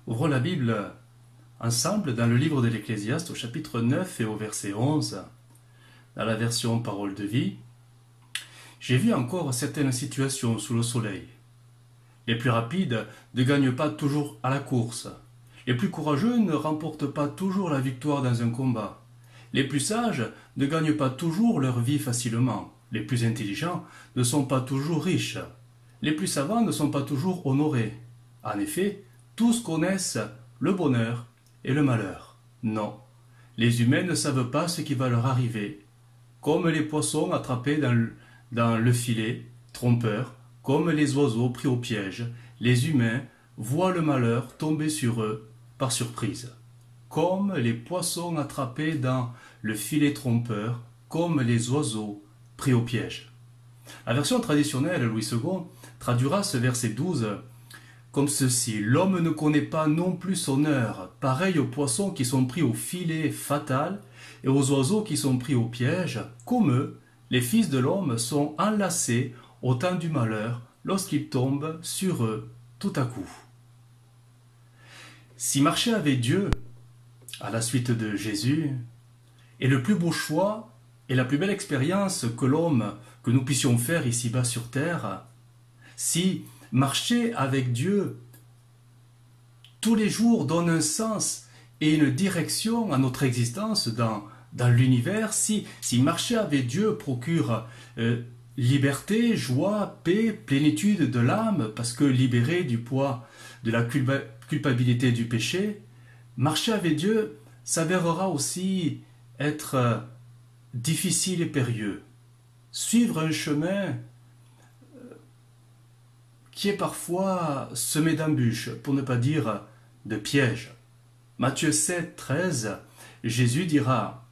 Ouvrons la Bible ensemble dans le livre de l'Ecclésiaste au chapitre 9 et au verset 11, dans la version Parole de vie. J'ai vu encore certaines situations sous le soleil. Les plus rapides ne gagnent pas toujours à la course. Les plus courageux ne remportent pas toujours la victoire dans un combat. Les plus sages ne gagnent pas toujours leur vie facilement. Les plus intelligents ne sont pas toujours riches. Les plus savants ne sont pas toujours honorés. En effet, tous connaissent le bonheur et le malheur. Non, les humains ne savent pas ce qui va leur arriver. Comme les poissons attrapés dans le filet, trompeurs, comme les oiseaux pris au piège, les humains voient le malheur tomber sur eux par surprise. Comme les poissons attrapés dans le filet trompeur, comme les oiseaux pris au piège. La version traditionnelle, Louis II, traduira ce verset 12 comme ceci. L'homme ne connaît pas non plus son heure, pareil aux poissons qui sont pris au filet fatal et aux oiseaux qui sont pris au piège. Comme eux, les fils de l'homme sont enlacés au temps du malheur lorsqu'il tombe sur eux tout à coup. Si marcher avec Dieu, à la suite de Jésus, est le plus beau choix et la plus belle expérience que nous puissions faire ici-bas sur terre, si marcher avec Dieu tous les jours donne un sens et une direction à notre existence dans l'univers, si marcher avec Dieu procure liberté, joie, paix, plénitude de l'âme, parce que libéré du poids de la culpabilité du péché, marcher avec Dieu s'avérera aussi être difficile et périlleux. Suivre un chemin qui est parfois semé d'embûches, pour ne pas dire de pièges. Matthieu 7, 13, Jésus dira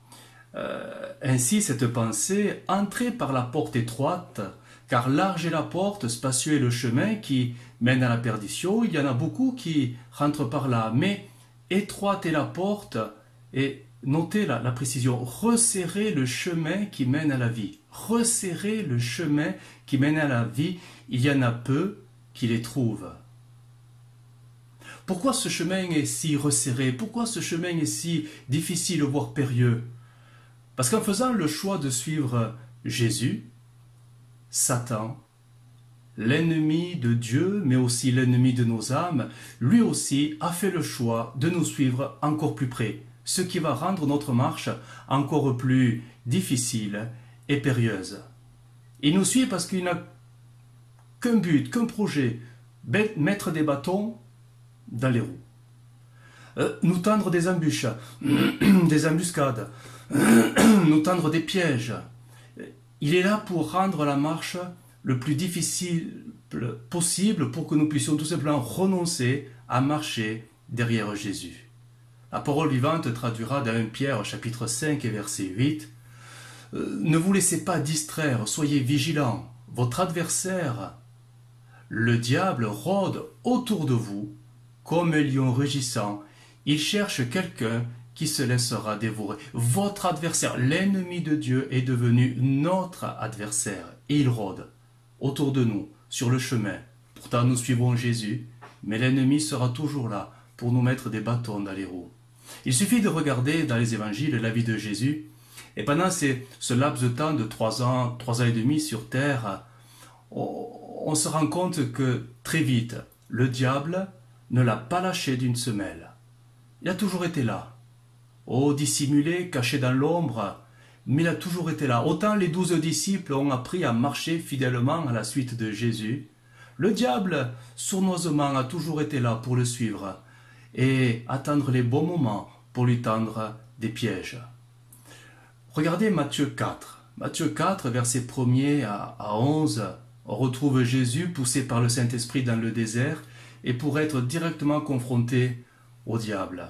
ainsi cette pensée, entrez par la porte étroite, car large est la porte, spacieux est le chemin qui mène à la perdition. Il y en a beaucoup qui rentrent par là, mais étroite est la porte, et notez la précision, resserrez le chemin qui mène à la vie. Resserrez le chemin qui mène à la vie, il y en a peu qui les trouvent. Pourquoi ce chemin est si resserré? Pourquoi ce chemin est si difficile, voire périlleux? Parce qu'en faisant le choix de suivre Jésus, Satan, l'ennemi de Dieu, mais aussi l'ennemi de nos âmes, lui aussi a fait le choix de nous suivre encore plus près, ce qui va rendre notre marche encore plus difficile et périlleuse. Il nous suit parce qu'il n'a qu'un but, qu'un projet, mettre des bâtons dans les roues. Nous tendre des embûches, des embuscades, nous tendre des pièges. Il est là pour rendre la marche le plus difficile possible pour que nous puissions tout simplement renoncer à marcher derrière Jésus. La parole vivante traduira dans 1 Pierre chapitre 5 et verset 8. Ne vous laissez pas distraire, soyez vigilants. Votre adversaire, le diable, rôde autour de vous comme un lion rugissant. Il cherche quelqu'un qui se laissera dévorer. Votre adversaire, l'ennemi de Dieu, est devenu notre adversaire. Et il rôde autour de nous, sur le chemin. Pourtant, nous suivons Jésus, mais l'ennemi sera toujours là pour nous mettre des bâtons dans les roues. Il suffit de regarder dans les évangiles la vie de Jésus, et pendant ce laps de temps de 3 ans et demi sur terre, on se rend compte que très vite, le diable ne l'a pas lâché d'une semelle. Il a toujours été là. Oh, dissimulé, caché dans l'ombre, mais il a toujours été là. Autant les 12 disciples ont appris à marcher fidèlement à la suite de Jésus, le diable, sournoisement, a toujours été là pour le suivre et attendre les bons moments pour lui tendre des pièges. Regardez Matthieu 4. Matthieu 4, versets 1er à 11, on retrouve Jésus poussé par le Saint-Esprit dans le désert et pour être directement confronté au diable.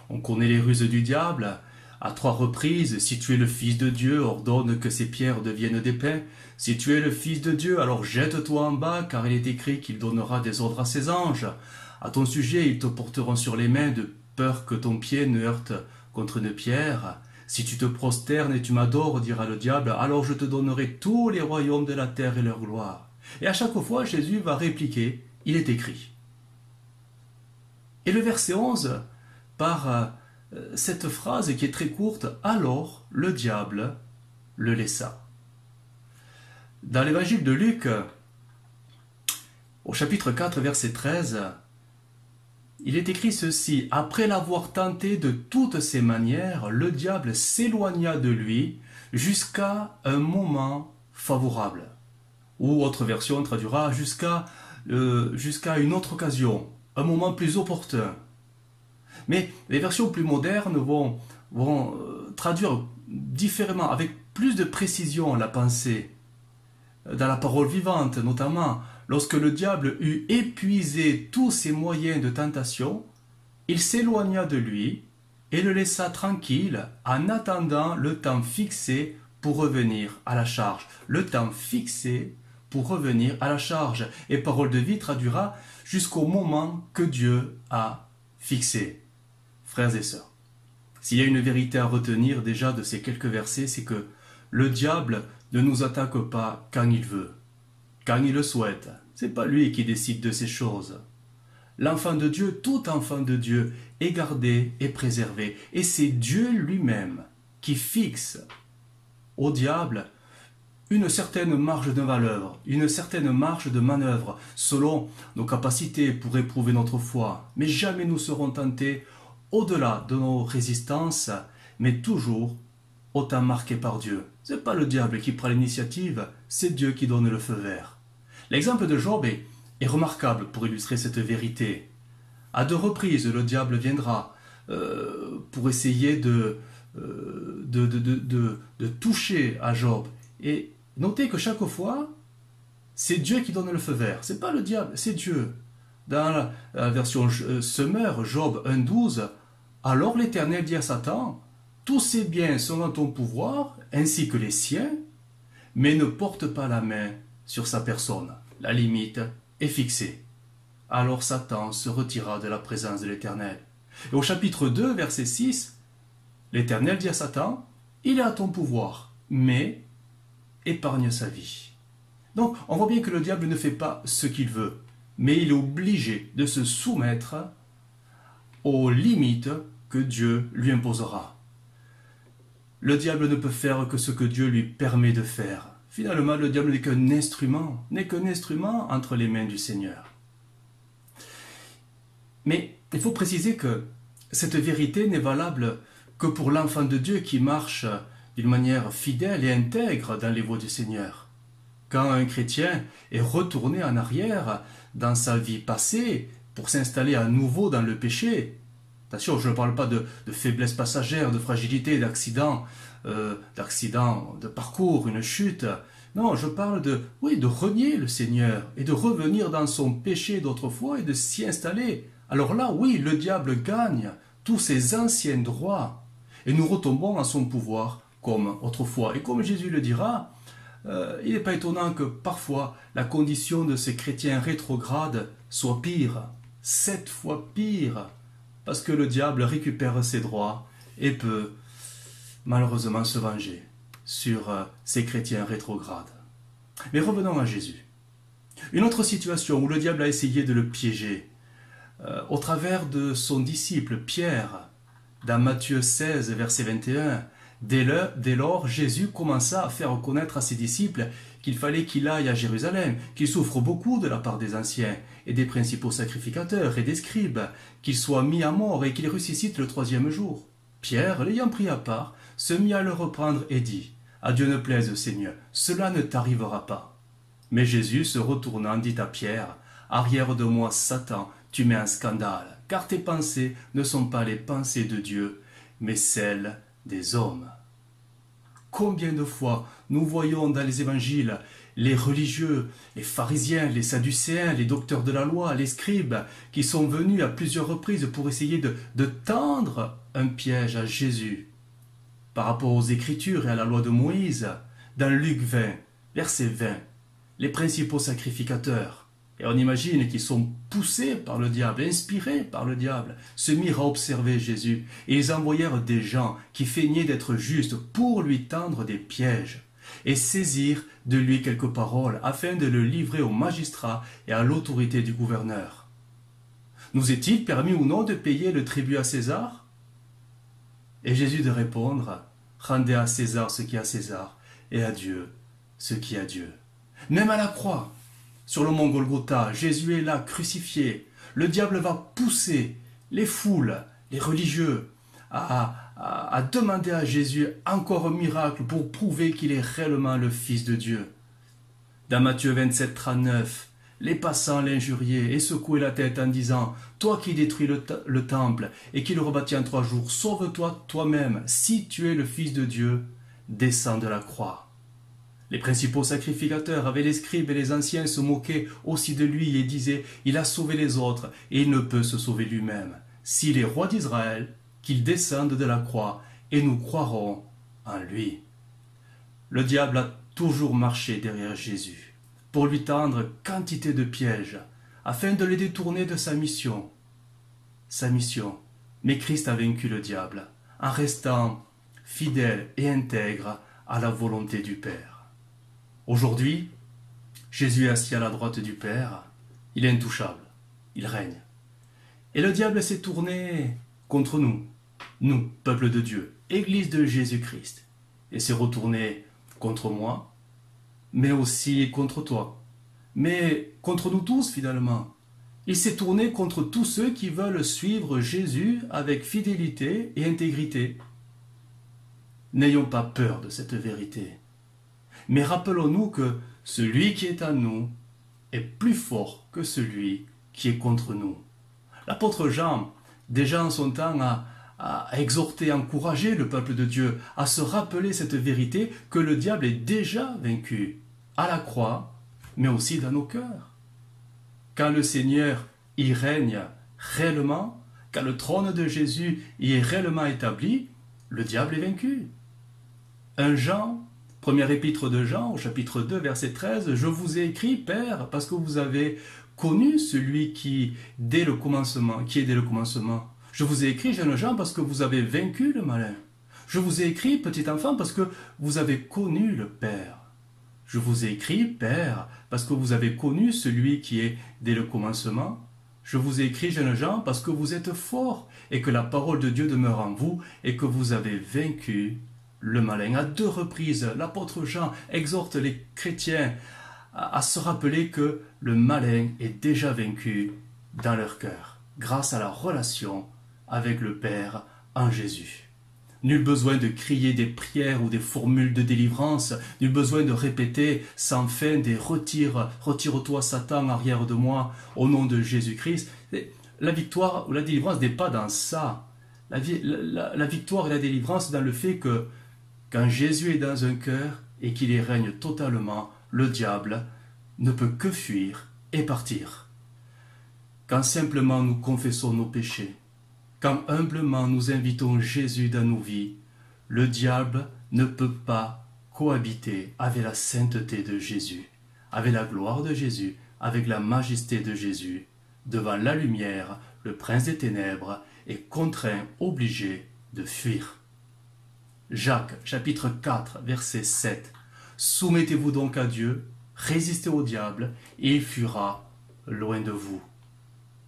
On connaît les ruses du diable. À 3 reprises, si tu es le Fils de Dieu, ordonne que ces pierres deviennent des pains. Si tu es le Fils de Dieu, alors jette-toi en bas, car il est écrit qu'il donnera des ordres à ses anges. À ton sujet, ils te porteront sur les mains, de peur que ton pied ne heurte contre une pierre. Si tu te prosternes et tu m'adores, dira le diable, alors je te donnerai tous les royaumes de la terre et leur gloire. Et à chaque fois, Jésus va répliquer, il est écrit. Et le verset 11, par cette phrase qui est très courte, « Alors le diable le laissa ». Dans l'évangile de Luc, au chapitre 4, verset 13, il est écrit ceci: « Après l'avoir tenté de toutes ses manières, le diable s'éloigna de lui jusqu'à un moment favorable. » Ou autre version traduira jusqu'à une autre occasion, un moment plus opportun. Mais les versions plus modernes vont traduire différemment, avec plus de précision, la pensée. Dans la parole vivante, notamment, lorsque le diable eut épuisé tous ses moyens de tentation, il s'éloigna de lui et le laissa tranquille en attendant le temps fixé pour revenir à la charge. Le temps fixé pour revenir à la charge. Et Parole de vie traduira jusqu'au moment que Dieu a fixé. Frères et sœurs, s'il y a une vérité à retenir déjà de ces quelques versets, c'est que le diable ne nous attaque pas quand il veut, quand il le souhaite. C'est pas lui qui décide de ces choses. L'enfant de Dieu, tout enfant de Dieu, est gardé et préservé. Et c'est Dieu lui-même qui fixe au diable une certaine marge de valeur, une certaine marge de manœuvre, selon nos capacités pour éprouver notre foi. Mais jamais nous serons tentés au-delà de nos résistances, mais toujours au temps marqué par Dieu. Ce n'est pas le diable qui prend l'initiative, c'est Dieu qui donne le feu vert. L'exemple de Job est remarquable pour illustrer cette vérité. À 2 reprises, le diable viendra pour essayer de toucher à Job. Et notez que chaque fois, c'est Dieu qui donne le feu vert. Ce n'est pas le diable, c'est Dieu. Dans la version Summer, Job 1,12, « Alors l'Éternel dit à Satan, « Tous ces biens sont dans ton pouvoir, ainsi que les siens, mais ne porte pas la main sur sa personne. » La limite est fixée. Alors Satan se retira de la présence de l'Éternel. Et au chapitre 2, verset 6, l'Éternel dit à Satan, « Il est à ton pouvoir, mais épargne sa vie. » Donc on voit bien que le diable ne fait pas ce qu'il veut, mais il est obligé de se soumettre aux limites que Dieu lui imposera. Le diable ne peut faire que ce que Dieu lui permet de faire. Finalement, le diable n'est qu'un instrument entre les mains du Seigneur. Mais il faut préciser que cette vérité n'est valable que pour l'enfant de Dieu qui marche d'une manière fidèle et intègre dans les voies du Seigneur. Quand un chrétien est retourné en arrière dans sa vie passée pour s'installer à nouveau dans le péché, attention, je ne parle pas de faiblesse passagère, de fragilité, d'accident de parcours, une chute. Non, je parle de renier le Seigneur et de revenir dans son péché d'autrefois et de s'y installer. Alors là, oui, le diable gagne tous ses anciens droits et nous retombons à son pouvoir comme autrefois. Et comme Jésus le dira, il n'est pas étonnant que parfois la condition de ces chrétiens rétrogrades soit pire, 7 fois pire, parce que le diable récupère ses droits et peut malheureusement se venger sur ces chrétiens rétrogrades. Mais revenons à Jésus. Une autre situation où le diable a essayé de le piéger, au travers de son disciple Pierre, dans Matthieu 16, verset 21, dès lors, Jésus commença à faire connaître à ses disciples qu'il fallait qu'il aille à Jérusalem, qu'il souffre beaucoup de la part des anciens et des principaux sacrificateurs et des scribes, qu'il soit mis à mort et qu'il ressuscite le 3e jour. Pierre, l'ayant pris à part, se mit à le reprendre et dit, « À Dieu ne plaise, Seigneur, cela ne t'arrivera pas. » Mais Jésus, se retournant, dit à Pierre, « Arrière de moi, Satan, tu mets un scandale, car tes pensées ne sont pas les pensées de Dieu, mais celles des hommes. » Combien de fois nous voyons dans les évangiles les religieux, les pharisiens, les sadducéens, les docteurs de la loi, les scribes, qui sont venus à plusieurs reprises pour essayer de tendre un piège à Jésus par rapport aux Écritures et à la loi de Moïse. Dans Luc 20, verset 20, les principaux sacrificateurs, et on imagine qu'ils sont poussés par le diable, inspirés par le diable, se mirent à observer Jésus, et ils envoyèrent des gens qui feignaient d'être justes pour lui tendre des pièges, et saisir de lui quelques paroles, afin de le livrer au magistrat et à l'autorité du gouverneur. Nous est-il permis ou non de payer le tribut à César? Et Jésus de répondre, rendez à César ce qui est à César, et à Dieu ce qui est à Dieu. Même à la croix, sur le mont Golgotha, Jésus est là, crucifié. Le diable va pousser les foules, les religieux, à demander à Jésus encore un miracle pour prouver qu'il est réellement le Fils de Dieu. Dans Matthieu 27, 39, les passants l'injuriaient et secouaient la tête en disant « Toi qui détruis le temple et qui le rebâtis en 3 jours, sauve-toi toi-même. Si tu es le Fils de Dieu, descends de la croix. » Les principaux sacrificateurs, avec les scribes et les anciens, se moquaient aussi de lui et disaient « Il a sauvé les autres et il ne peut se sauver lui-même. S'il est roi d'Israël, qu'il descende de la croix et nous croirons en lui. » Le diable a toujours marché derrière Jésus pour lui tendre quantité de pièges afin de le détourner de sa mission. Mais Christ a vaincu le diable en restant fidèle et intègre à la volonté du Père. Aujourd'hui, Jésus est assis à la droite du Père, il est intouchable, il règne. Et le diable s'est tourné contre nous, peuple de Dieu, Église de Jésus-Christ, et s'est retourné contre moi, mais aussi contre toi, mais contre nous tous finalement. Il s'est tourné contre tous ceux qui veulent suivre Jésus avec fidélité et intégrité. N'ayons pas peur de cette vérité. Mais rappelons-nous que celui qui est en nous est plus fort que celui qui est contre nous. L'apôtre Jean, déjà en son temps, a exhorté, encouragé le peuple de Dieu à se rappeler cette vérité que le diable est déjà vaincu à la croix, mais aussi dans nos cœurs. Quand le Seigneur y règne réellement, quand le trône de Jésus y est réellement établi, le diable est vaincu. 1 Jean, première épître de Jean, au chapitre 2, verset 13, « Je vous ai écrit, Père, parce que vous avez connu celui qui est dès le commencement. Je vous ai écrit, jeune Jean, parce que vous avez vaincu le malin. Je vous ai écrit, petit enfant, parce que vous avez connu le Père. Je vous ai écrit, Père, parce que vous avez connu celui qui est dès le commencement. Je vous ai écrit, jeune Jean, parce que vous êtes fort, et que la parole de Dieu demeure en vous, et que vous avez vaincu le malin. » À 2 reprises, l'apôtre Jean exhorte les chrétiens à se rappeler que le malin est déjà vaincu dans leur cœur, grâce à la relation avec le Père en Jésus. Nul besoin de crier des prières ou des formules de délivrance, nul besoin de répéter sans fin des retire-toi Satan arrière de moi au nom de Jésus-Christ. La victoire ou la délivrance n'est pas dans ça. La victoire et la délivrance dans le fait que quand Jésus est dans un cœur et qu'il y règne totalement, le diable ne peut que fuir et partir. Quand simplement nous confessons nos péchés, quand humblement nous invitons Jésus dans nos vies, le diable ne peut pas cohabiter avec la sainteté de Jésus, avec la gloire de Jésus, avec la majesté de Jésus. Devant la lumière, le prince des ténèbres est contraint, obligé de fuir. Jacques, chapitre 4, verset 7. « Soumettez-vous donc à Dieu, résistez au diable, et il fuira loin de vous. »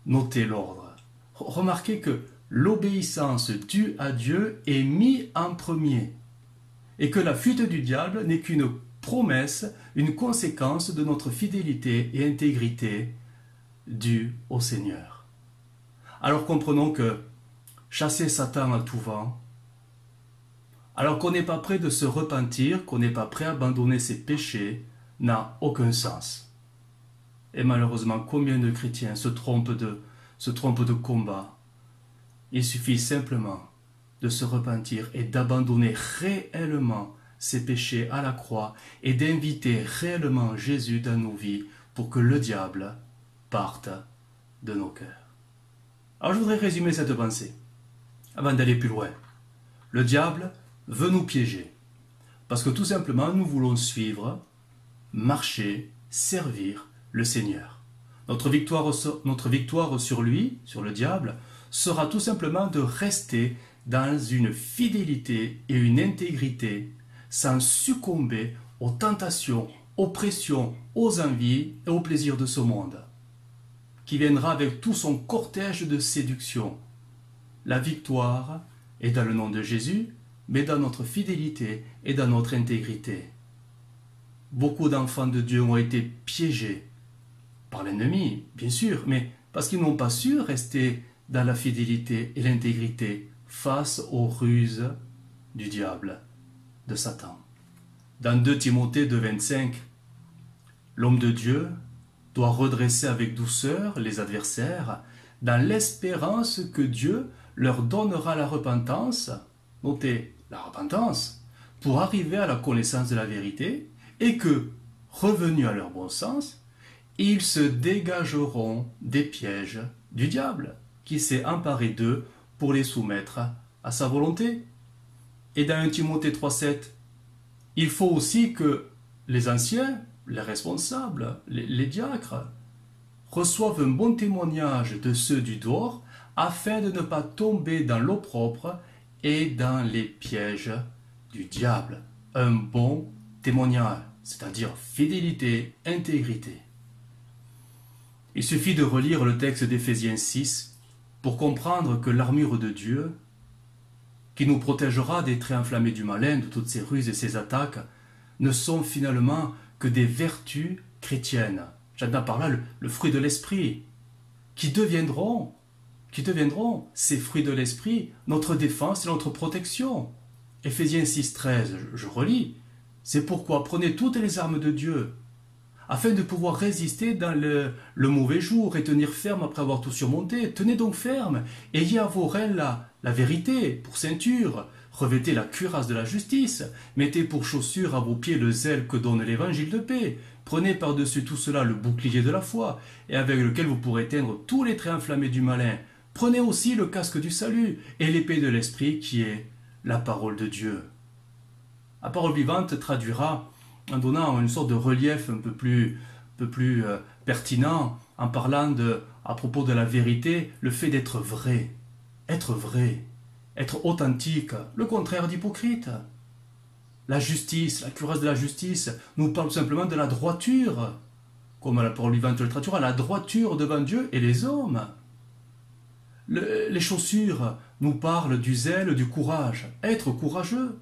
Notez l'ordre. Remarquez que l'obéissance due à Dieu est mise en premier, et que la fuite du diable n'est qu'une promesse, une conséquence de notre fidélité et intégrité due au Seigneur. Alors comprenons que chasser Satan à tout vent, alors qu'on n'est pas prêt de se repentir, qu'on n'est pas prêt à abandonner ses péchés, n'a aucun sens. Et malheureusement, combien de chrétiens se trompent de combat? Il suffit simplement de se repentir et d'abandonner réellement ses péchés à la croix et d'inviter réellement Jésus dans nos vies pour que le diable parte de nos cœurs. Alors je voudrais résumer cette pensée avant d'aller plus loin. Le diable veut nous piéger parce que tout simplement nous voulons suivre, marcher, servir le Seigneur. Notre victoire sur lui, sur le diable, sera tout simplement de rester dans une fidélité et une intégrité sans succomber aux tentations, aux pressions, aux envies et aux plaisirs de ce monde. qui viendra avec tout son cortège de séduction. La victoire est dans le nom de Jésus, mais dans notre fidélité et dans notre intégrité. Beaucoup d'enfants de Dieu ont été piégés par l'ennemi, bien sûr, mais parce qu'ils n'ont pas su rester dans la fidélité et l'intégrité face aux ruses du diable, de Satan. Dans 2 Timothée 2,25, l'homme de Dieu doit redresser avec douceur les adversaires dans l'espérance que Dieu leur donnera la repentance, notez la repentance, pour arriver à la connaissance de la vérité et que, revenus à leur bon sens, ils se dégageront des pièges du diable qui s'est emparé d'eux pour les soumettre à sa volonté. Et dans 1 Timothée 3,7, il faut aussi que les anciens, les responsables, les diacres, reçoivent un bon témoignage de ceux du dehors afin de ne pas tomber dans l'opprobre et dans les pièges du diable. Un bon témoignage, c'est-à-dire fidélité, intégrité. Il suffit de relire le texte d'Éphésiens 6 pour comprendre que l'armure de Dieu, qui nous protégera des traits enflammés du malin, de toutes ses ruses et ses attaques, ne sont finalement que des vertus chrétiennes. J'entends par là le fruit de l'esprit, qui deviendront ces fruits de l'esprit, notre défense et notre protection. Éphésiens 6,13, je relis. C'est pourquoi prenez toutes les armes de Dieu, afin de pouvoir résister dans le mauvais jour et tenir ferme après avoir tout surmonté. Tenez donc ferme, ayez à vos reins la vérité pour ceinture, revêtez la cuirasse de la justice, mettez pour chaussure à vos pieds le zèle que donne l'évangile de paix, prenez par-dessus tout cela le bouclier de la foi, et avec lequel vous pourrez éteindre tous les traits enflammés du malin. Prenez aussi le casque du salut et l'épée de l'esprit qui est la parole de Dieu. La parole vivante traduira en donnant une sorte de relief un peu plus pertinent, en parlant à propos de la vérité, le fait d'être vrai, être authentique, le contraire d'hypocrite. La justice, la cuirasse de la justice, nous parle simplement de la droiture, comme la parole vivante le traduira, la droiture devant Dieu et les hommes. Les chaussures nous parlent du zèle, du courage, être courageux.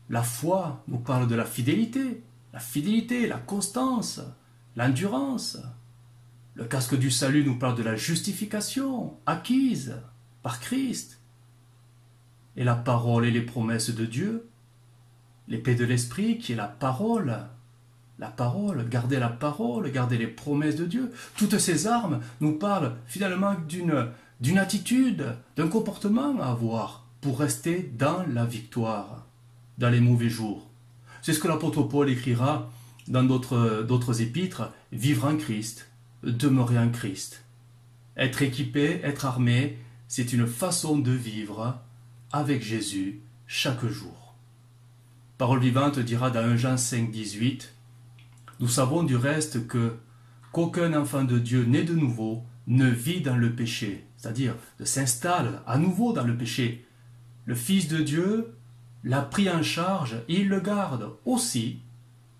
La foi nous parle de la fidélité, la constance, l'endurance. Le casque du salut nous parle de la justification acquise par Christ. Et la parole et les promesses de Dieu, l'épée de l'esprit qui est la parole, garder la parole, garder les promesses de Dieu. Toutes ces armes nous parlent finalement d'une attitude, d'un comportement à avoir pour rester dans la victoire, dans les mauvais jours. C'est ce que l'apôtre Paul écrira dans d'autres épîtres, vivre en Christ, demeurer en Christ. Être équipé, être armé, c'est une façon de vivre avec Jésus chaque jour. Parole vivante dira dans 1 Jean 5, 18, « Nous savons du reste qu'aucun enfant de Dieu né de nouveau ne vit dans le péché, c'est-à-dire ne s'installe à nouveau dans le péché. Le Fils de Dieu l'a pris en charge et il le garde. Aussi,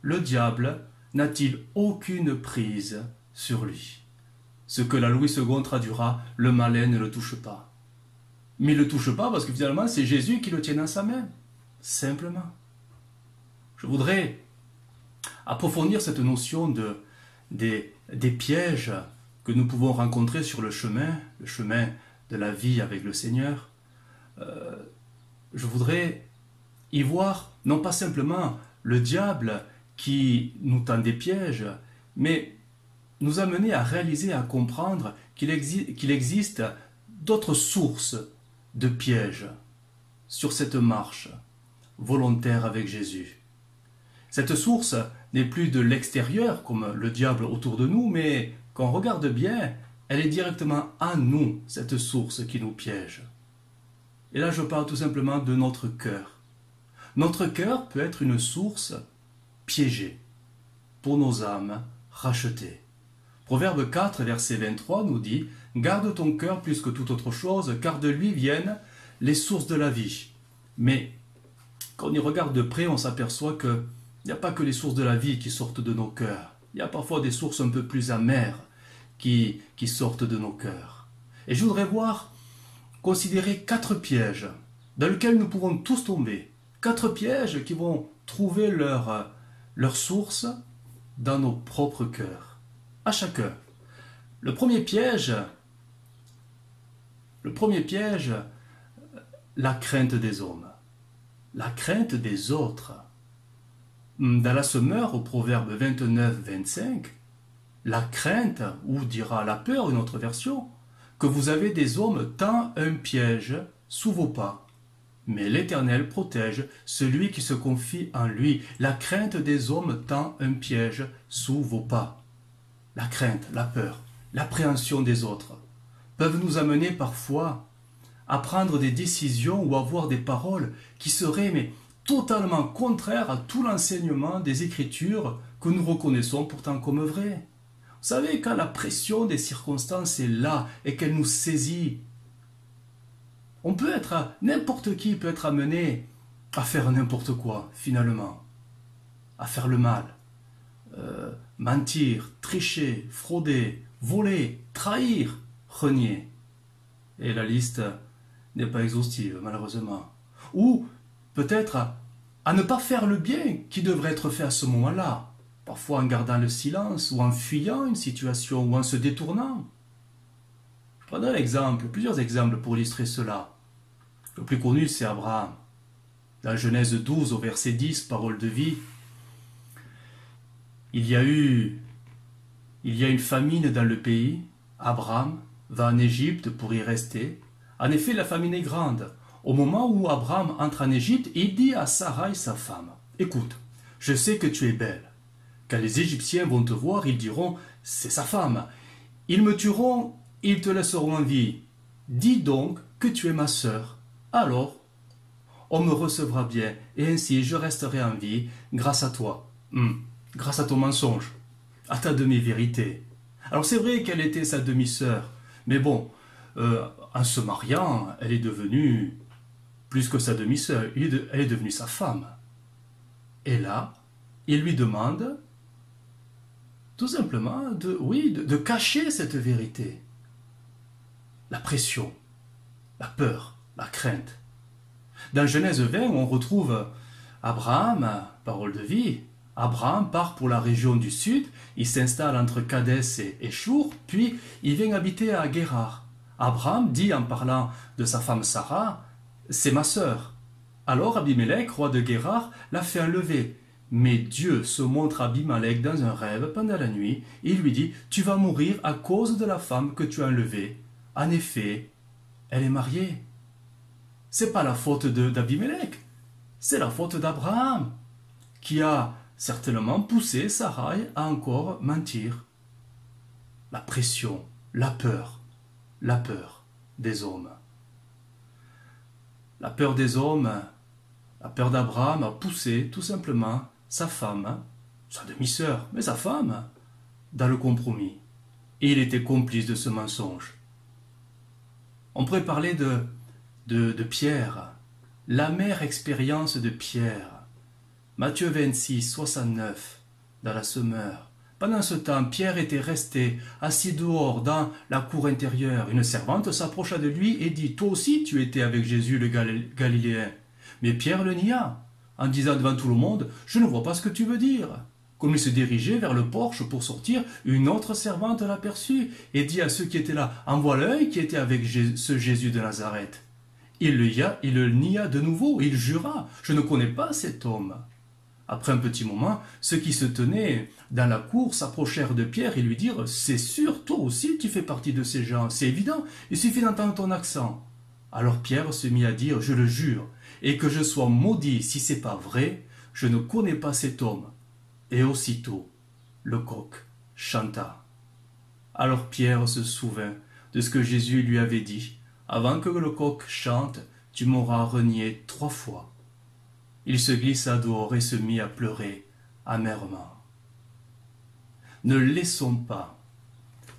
le diable n'a-t-il aucune prise sur lui. » Ce que la Louis II traduira, le malin ne le touche pas. Mais il ne le touche pas parce que finalement c'est Jésus qui le tient dans sa main. Simplement. Je voudrais approfondir cette notion des pièges que nous pouvons rencontrer sur le chemin de la vie avec le Seigneur. Je voudrais y voir non pas simplement le diable qui nous tend des pièges, mais nous amener à réaliser, à comprendre qu'il existe d'autres sources de pièges sur cette marche volontaire avec Jésus. Cette source n'est plus de l'extérieur comme le diable autour de nous, mais quand on regarde bien, elle est directement à nous, cette source qui nous piège. Et là je parle tout simplement de notre cœur. Notre cœur peut être une source piégée pour nos âmes rachetées. Proverbe 4, verset 23 nous dit « Garde ton cœur plus que toute autre chose, car de lui viennent les sources de la vie. » Mais quand on y regarde de près, on s'aperçoit qu'il n'y a pas que les sources de la vie qui sortent de nos cœurs. Il y a parfois des sources un peu plus amères qui sortent de nos cœurs. Et je voudrais considérer 4 pièges dans lesquels nous pourrons tous tomber. 4 pièges qui vont trouver leur source dans nos propres cœurs, à chacun. Le premier piège, la crainte des hommes, la crainte des autres. Dans la Sommeur, au proverbe 29-25, la crainte, ou dira la peur, une autre version, que vous avez des hommes tend un piège sous vos pas. Mais l'Éternel protège celui qui se confie en lui. La crainte des hommes tend un piège sous vos pas. La crainte, la peur, l'appréhension des autres peuvent nous amener parfois à prendre des décisions ou à avoir des paroles qui seraient totalement contraires à tout l'enseignement des Écritures que nous reconnaissons pourtant comme vraies. Vous savez, quand la pression des circonstances est là et qu'elle nous saisit, n'importe qui peut être amené à faire n'importe quoi, finalement, à faire le mal, mentir, tricher, frauder, voler, trahir, renier. Et la liste n'est pas exhaustive, malheureusement. Ou peut-être à ne pas faire le bien qui devrait être fait à ce moment-là, parfois en gardant le silence, ou en fuyant une situation, ou en se détournant. Je prendrai plusieurs exemples pour illustrer cela. Le plus connu, c'est Abraham. Dans Genèse 12, au verset 10, parole de vie, il y a une famine dans le pays. Abraham va en Égypte pour y rester. En effet, la famine est grande. Au moment où Abraham entre en Égypte, il dit à Sarai, sa femme, « Écoute, je sais que tu es belle. Quand les Égyptiens vont te voir, ils diront, c'est sa femme. Ils me tueront, ils te laisseront en vie. Dis donc que tu es ma sœur. Alors, on me recevra bien, et ainsi je resterai en vie grâce à toi, grâce à ton mensonge, à ta demi-vérité. » Alors c'est vrai qu'elle était sa demi-sœur, mais bon, en se mariant, elle est devenue plus que sa demi-sœur, elle est devenue sa femme. Et là, il lui demande tout simplement de cacher cette vérité. La pression, la peur, la crainte. Dans Genèse 20, on retrouve Abraham, parole de vie. Abraham part pour la région du sud, il s'installe entre Kadès et Chour, puis il vient habiter à Guérar. Abraham dit en parlant de sa femme Sarah, « C'est ma sœur ». Alors Abimelech, roi de Guérar, l'a fait enlever. Mais Dieu se montre à Abimelech dans un rêve pendant la nuit, et il lui dit, « Tu vas mourir à cause de la femme que tu as enlevée. En effet, elle est mariée. » C'est pas la faute d'Abimelech, c'est la faute d'Abraham, qui a certainement poussé Sarai à encore mentir. La pression, la peur des hommes. La peur des hommes, la peur d'Abraham a poussé tout simplement sa femme, sa demi-sœur, mais sa femme, dans le compromis. Et il était complice de ce mensonge. On pourrait parler de Pierre, l'amère expérience de Pierre. Matthieu 26, 69, dans la Sommeur. Pendant ce temps, Pierre était resté assis dehors dans la cour intérieure. Une servante s'approcha de lui et dit, « Toi aussi tu étais avec Jésus le Galiléen. » Mais Pierre le nia, en disant devant tout le monde, « Je ne vois pas ce que tu veux dire. » Comme il se dirigeait vers le porche pour sortir, une autre servante l'aperçut et dit à ceux qui étaient là, « Envoie l'œil qui était avec ce Jésus de Nazareth. » Il le nia de nouveau, il jura, « Je ne connais pas cet homme. » Après un petit moment, ceux qui se tenaient dans la cour s'approchèrent de Pierre et lui dirent, « C'est sûr, toi aussi tu fais partie de ces gens, c'est évident, il suffit d'entendre ton accent. » Alors Pierre se mit à dire, « Je le jure, et que je sois maudit si c'est pas vrai, je ne connais pas cet homme. » Et aussitôt, le coq chanta. Alors Pierre se souvint de ce que Jésus lui avait dit, « Avant que le coq chante, tu m'auras renié 3 fois. » Il se glissa dehors et se mit à pleurer amèrement. Ne laissons pas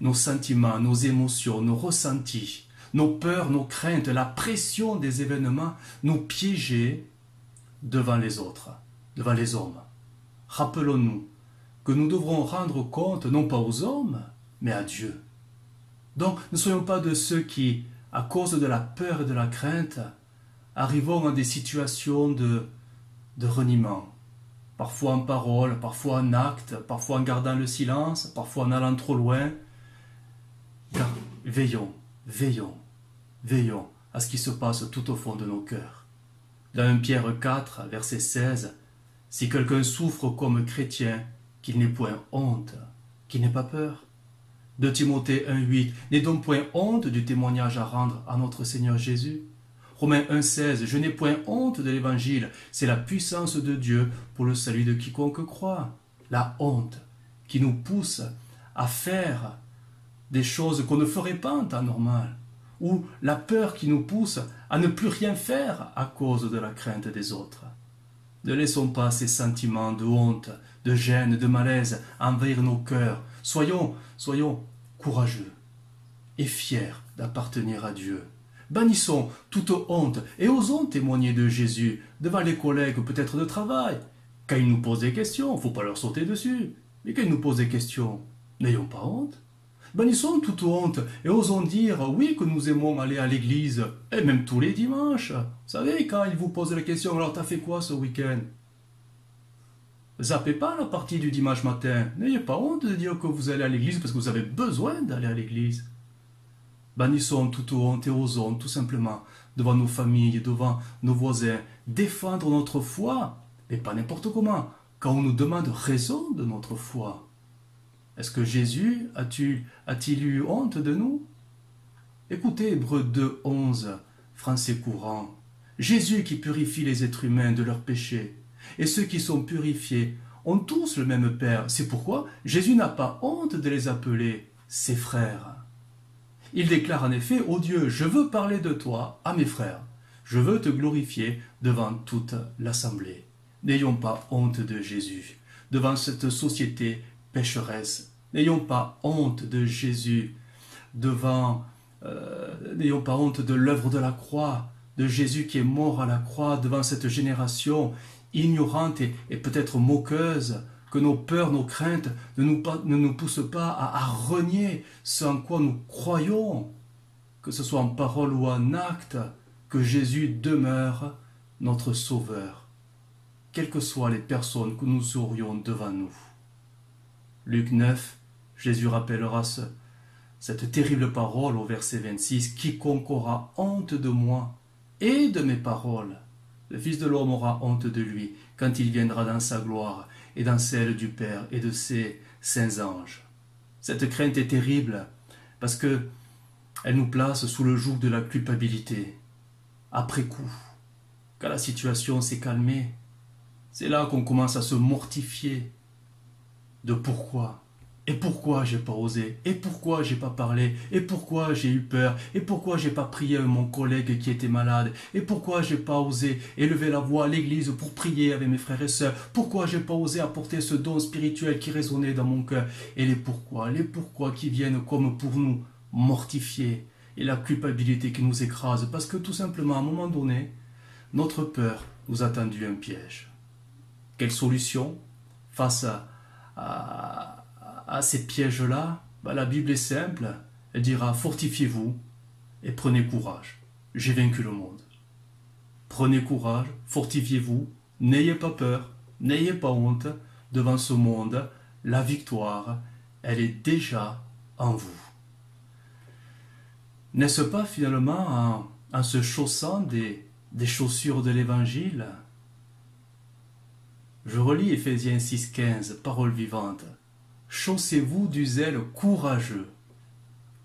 nos sentiments, nos émotions, nos ressentis, nos peurs, nos craintes, la pression des événements nous piéger devant les autres, devant les hommes. Rappelons-nous que nous devrons rendre compte non pas aux hommes, mais à Dieu. Donc, ne soyons pas de ceux qui, à cause de la peur et de la crainte, arrivons à des situations de reniement. Parfois en parole, parfois en acte, parfois en gardant le silence, parfois en allant trop loin. Car veillons, veillons, veillons à ce qui se passe tout au fond de nos cœurs. Dans 1 Pierre 4, verset 16, « Si quelqu'un souffre comme chrétien, qu'il n'ait point honte, qu'il n'ait pas peur. » 2 Timothée 1, 8, « N'aie donc point honte du témoignage à rendre à notre Seigneur Jésus. » Romains 1, 16, « Je n'ai point honte de l'évangile, c'est la puissance de Dieu pour le salut de quiconque croit. » La honte qui nous pousse à faire des choses qu'on ne ferait pas en temps normal, ou la peur qui nous pousse à ne plus rien faire à cause de la crainte des autres. Ne laissons pas ces sentiments de honte, de gêne, de malaise envahir nos cœurs. Soyons courageux et fiers d'appartenir à Dieu. Bannissons toute honte et osons témoigner de Jésus devant les collègues peut-être de travail. Quand ils nous posent des questions, il ne faut pas leur sauter dessus. Mais quand ils nous posent des questions, n'ayons pas honte. Bannissons toute honte et osons dire oui que nous aimons aller à l'église, et même tous les dimanches. Vous savez, quand ils vous posent la question, alors t'as fait quoi ce week-end? Zappez pas la partie du dimanche matin. N'ayez pas honte de dire que vous allez à l'église parce que vous avez besoin d'aller à l'église. Bannissons toute honte et osons tout simplement, devant nos familles, devant nos voisins, défendre notre foi, mais pas n'importe comment, quand on nous demande raison de notre foi. Est-ce que Jésus a-t-il eu honte de nous? Écoutez Hébreux 2, 11, français courant. Jésus qui purifie les êtres humains de leurs péchés. Et ceux qui sont purifiés ont tous le même Père. C'est pourquoi Jésus n'a pas honte de les appeler ses frères. Il déclare en effet, ô Dieu, je veux parler de toi à mes frères. Je veux te glorifier devant toute l'assemblée. N'ayons pas honte de Jésus devant cette société pécheresse. N'ayons pas honte de Jésus n'ayons pas honte de l'œuvre de la croix, de Jésus qui est mort à la croix devant cette génération ignorante et peut-être moqueuse, que nos peurs, nos craintes ne nous poussent pas à renier ce en quoi nous croyons, que ce soit en parole ou en acte, que Jésus demeure notre Sauveur, quelles que soient les personnes que nous aurions devant nous. Luc 9, Jésus rappellera cette terrible parole au verset 26, « Quiconque aura honte de moi et de mes paroles, le Fils de l'homme aura honte de lui quand il viendra dans sa gloire et dans celle du Père et de ses saints anges. » Cette crainte est terrible parce que elle nous place sous le joug de la culpabilité. Après coup, quand la situation s'est calmée, c'est là qu'on commence à se mortifier de pourquoi. Et pourquoi j'ai pas osé? Et pourquoi j'ai pas parlé? Et pourquoi j'ai eu peur? Et pourquoi j'ai pas prié avec mon collègue qui était malade? Et pourquoi j'ai pas osé élever la voix à l'église pour prier avec mes frères et sœurs? Pourquoi j'ai pas osé apporter ce don spirituel qui résonnait dans mon cœur? Et les pourquoi qui viennent comme pour nous mortifier, et la culpabilité qui nous écrase, parce que tout simplement, à un moment donné, notre peur nous a tendu un piège. Quelle solution face à ces pièges-là? La Bible est simple, elle dira « Fortifiez-vous et prenez courage, j'ai vaincu le monde. » Prenez courage, fortifiez-vous, n'ayez pas peur, n'ayez pas honte devant ce monde, la victoire, elle est déjà en vous. N'est-ce pas finalement en se chaussant des chaussures de l'Évangile? Je relis Éphésiens 6,15, parole vivante. Chaussez-vous du zèle courageux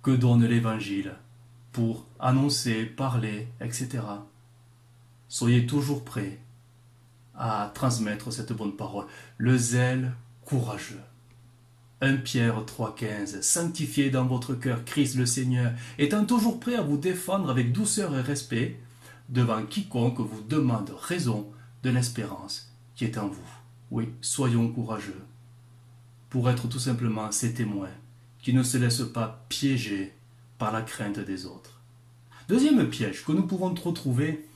que donne l'Évangile pour annoncer, parler, etc. Soyez toujours prêts à transmettre cette bonne parole. Le zèle courageux. 1 Pierre 3,15. Sanctifiez dans votre cœur Christ le Seigneur, étant toujours prêt à vous défendre avec douceur et respect devant quiconque vous demande raison de l'espérance qui est en vous. Oui, soyons courageux pour être tout simplement ces témoins qui ne se laissent pas piéger par la crainte des autres. Deuxième piège que nous pouvons retrouver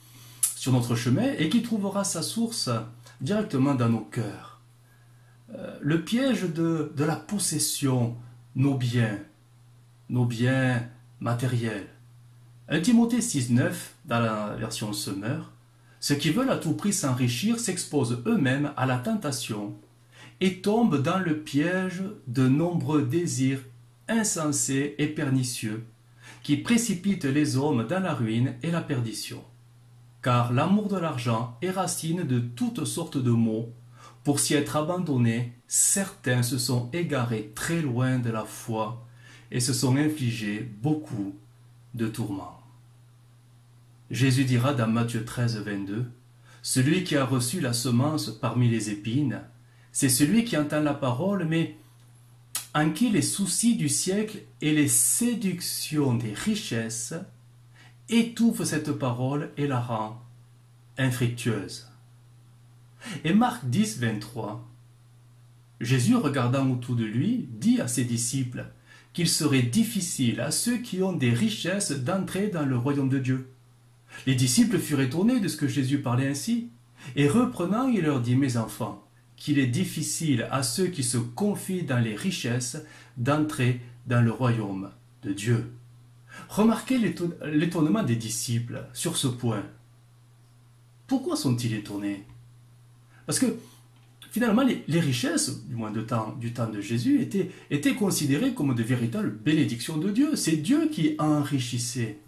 sur notre chemin et qui trouvera sa source directement dans nos cœurs. Le piège de la possession, nos biens. nos biens matériels. 1 Timothée 6,9, dans la version Semeur, ceux qui veulent à tout prix s'enrichir s'exposent eux-mêmes à la tentation et tombent dans le piège de nombreux désirs insensés et pernicieux qui précipitent les hommes dans la ruine et la perdition. Car l'amour de l'argent est racine de toutes sortes de maux. Pour s'y être abandonnés, certains se sont égarés très loin de la foi et se sont infligés beaucoup de tourments. Jésus dira dans Matthieu 13, 22, « Celui qui a reçu la semence parmi les épines, c'est celui qui entend la parole, mais en qui les soucis du siècle et les séductions des richesses étouffent cette parole et la rend infructueuse. » Et Marc 10, 23, Jésus, regardant autour de lui, dit à ses disciples qu'il serait difficile à ceux qui ont des richesses d'entrer dans le royaume de Dieu. Les disciples furent étonnés de ce que Jésus parlait ainsi, et reprenant, il leur dit, « Mes enfants, qu'il est difficile à ceux qui se confient dans les richesses d'entrer dans le royaume de Dieu. » Remarquez l'étonnement des disciples sur ce point. Pourquoi sont-ils étonnés? Parce que finalement, les richesses, du moins du temps de Jésus, étaient considérées comme de véritables bénédictions de Dieu. C'est Dieu qui enrichissait.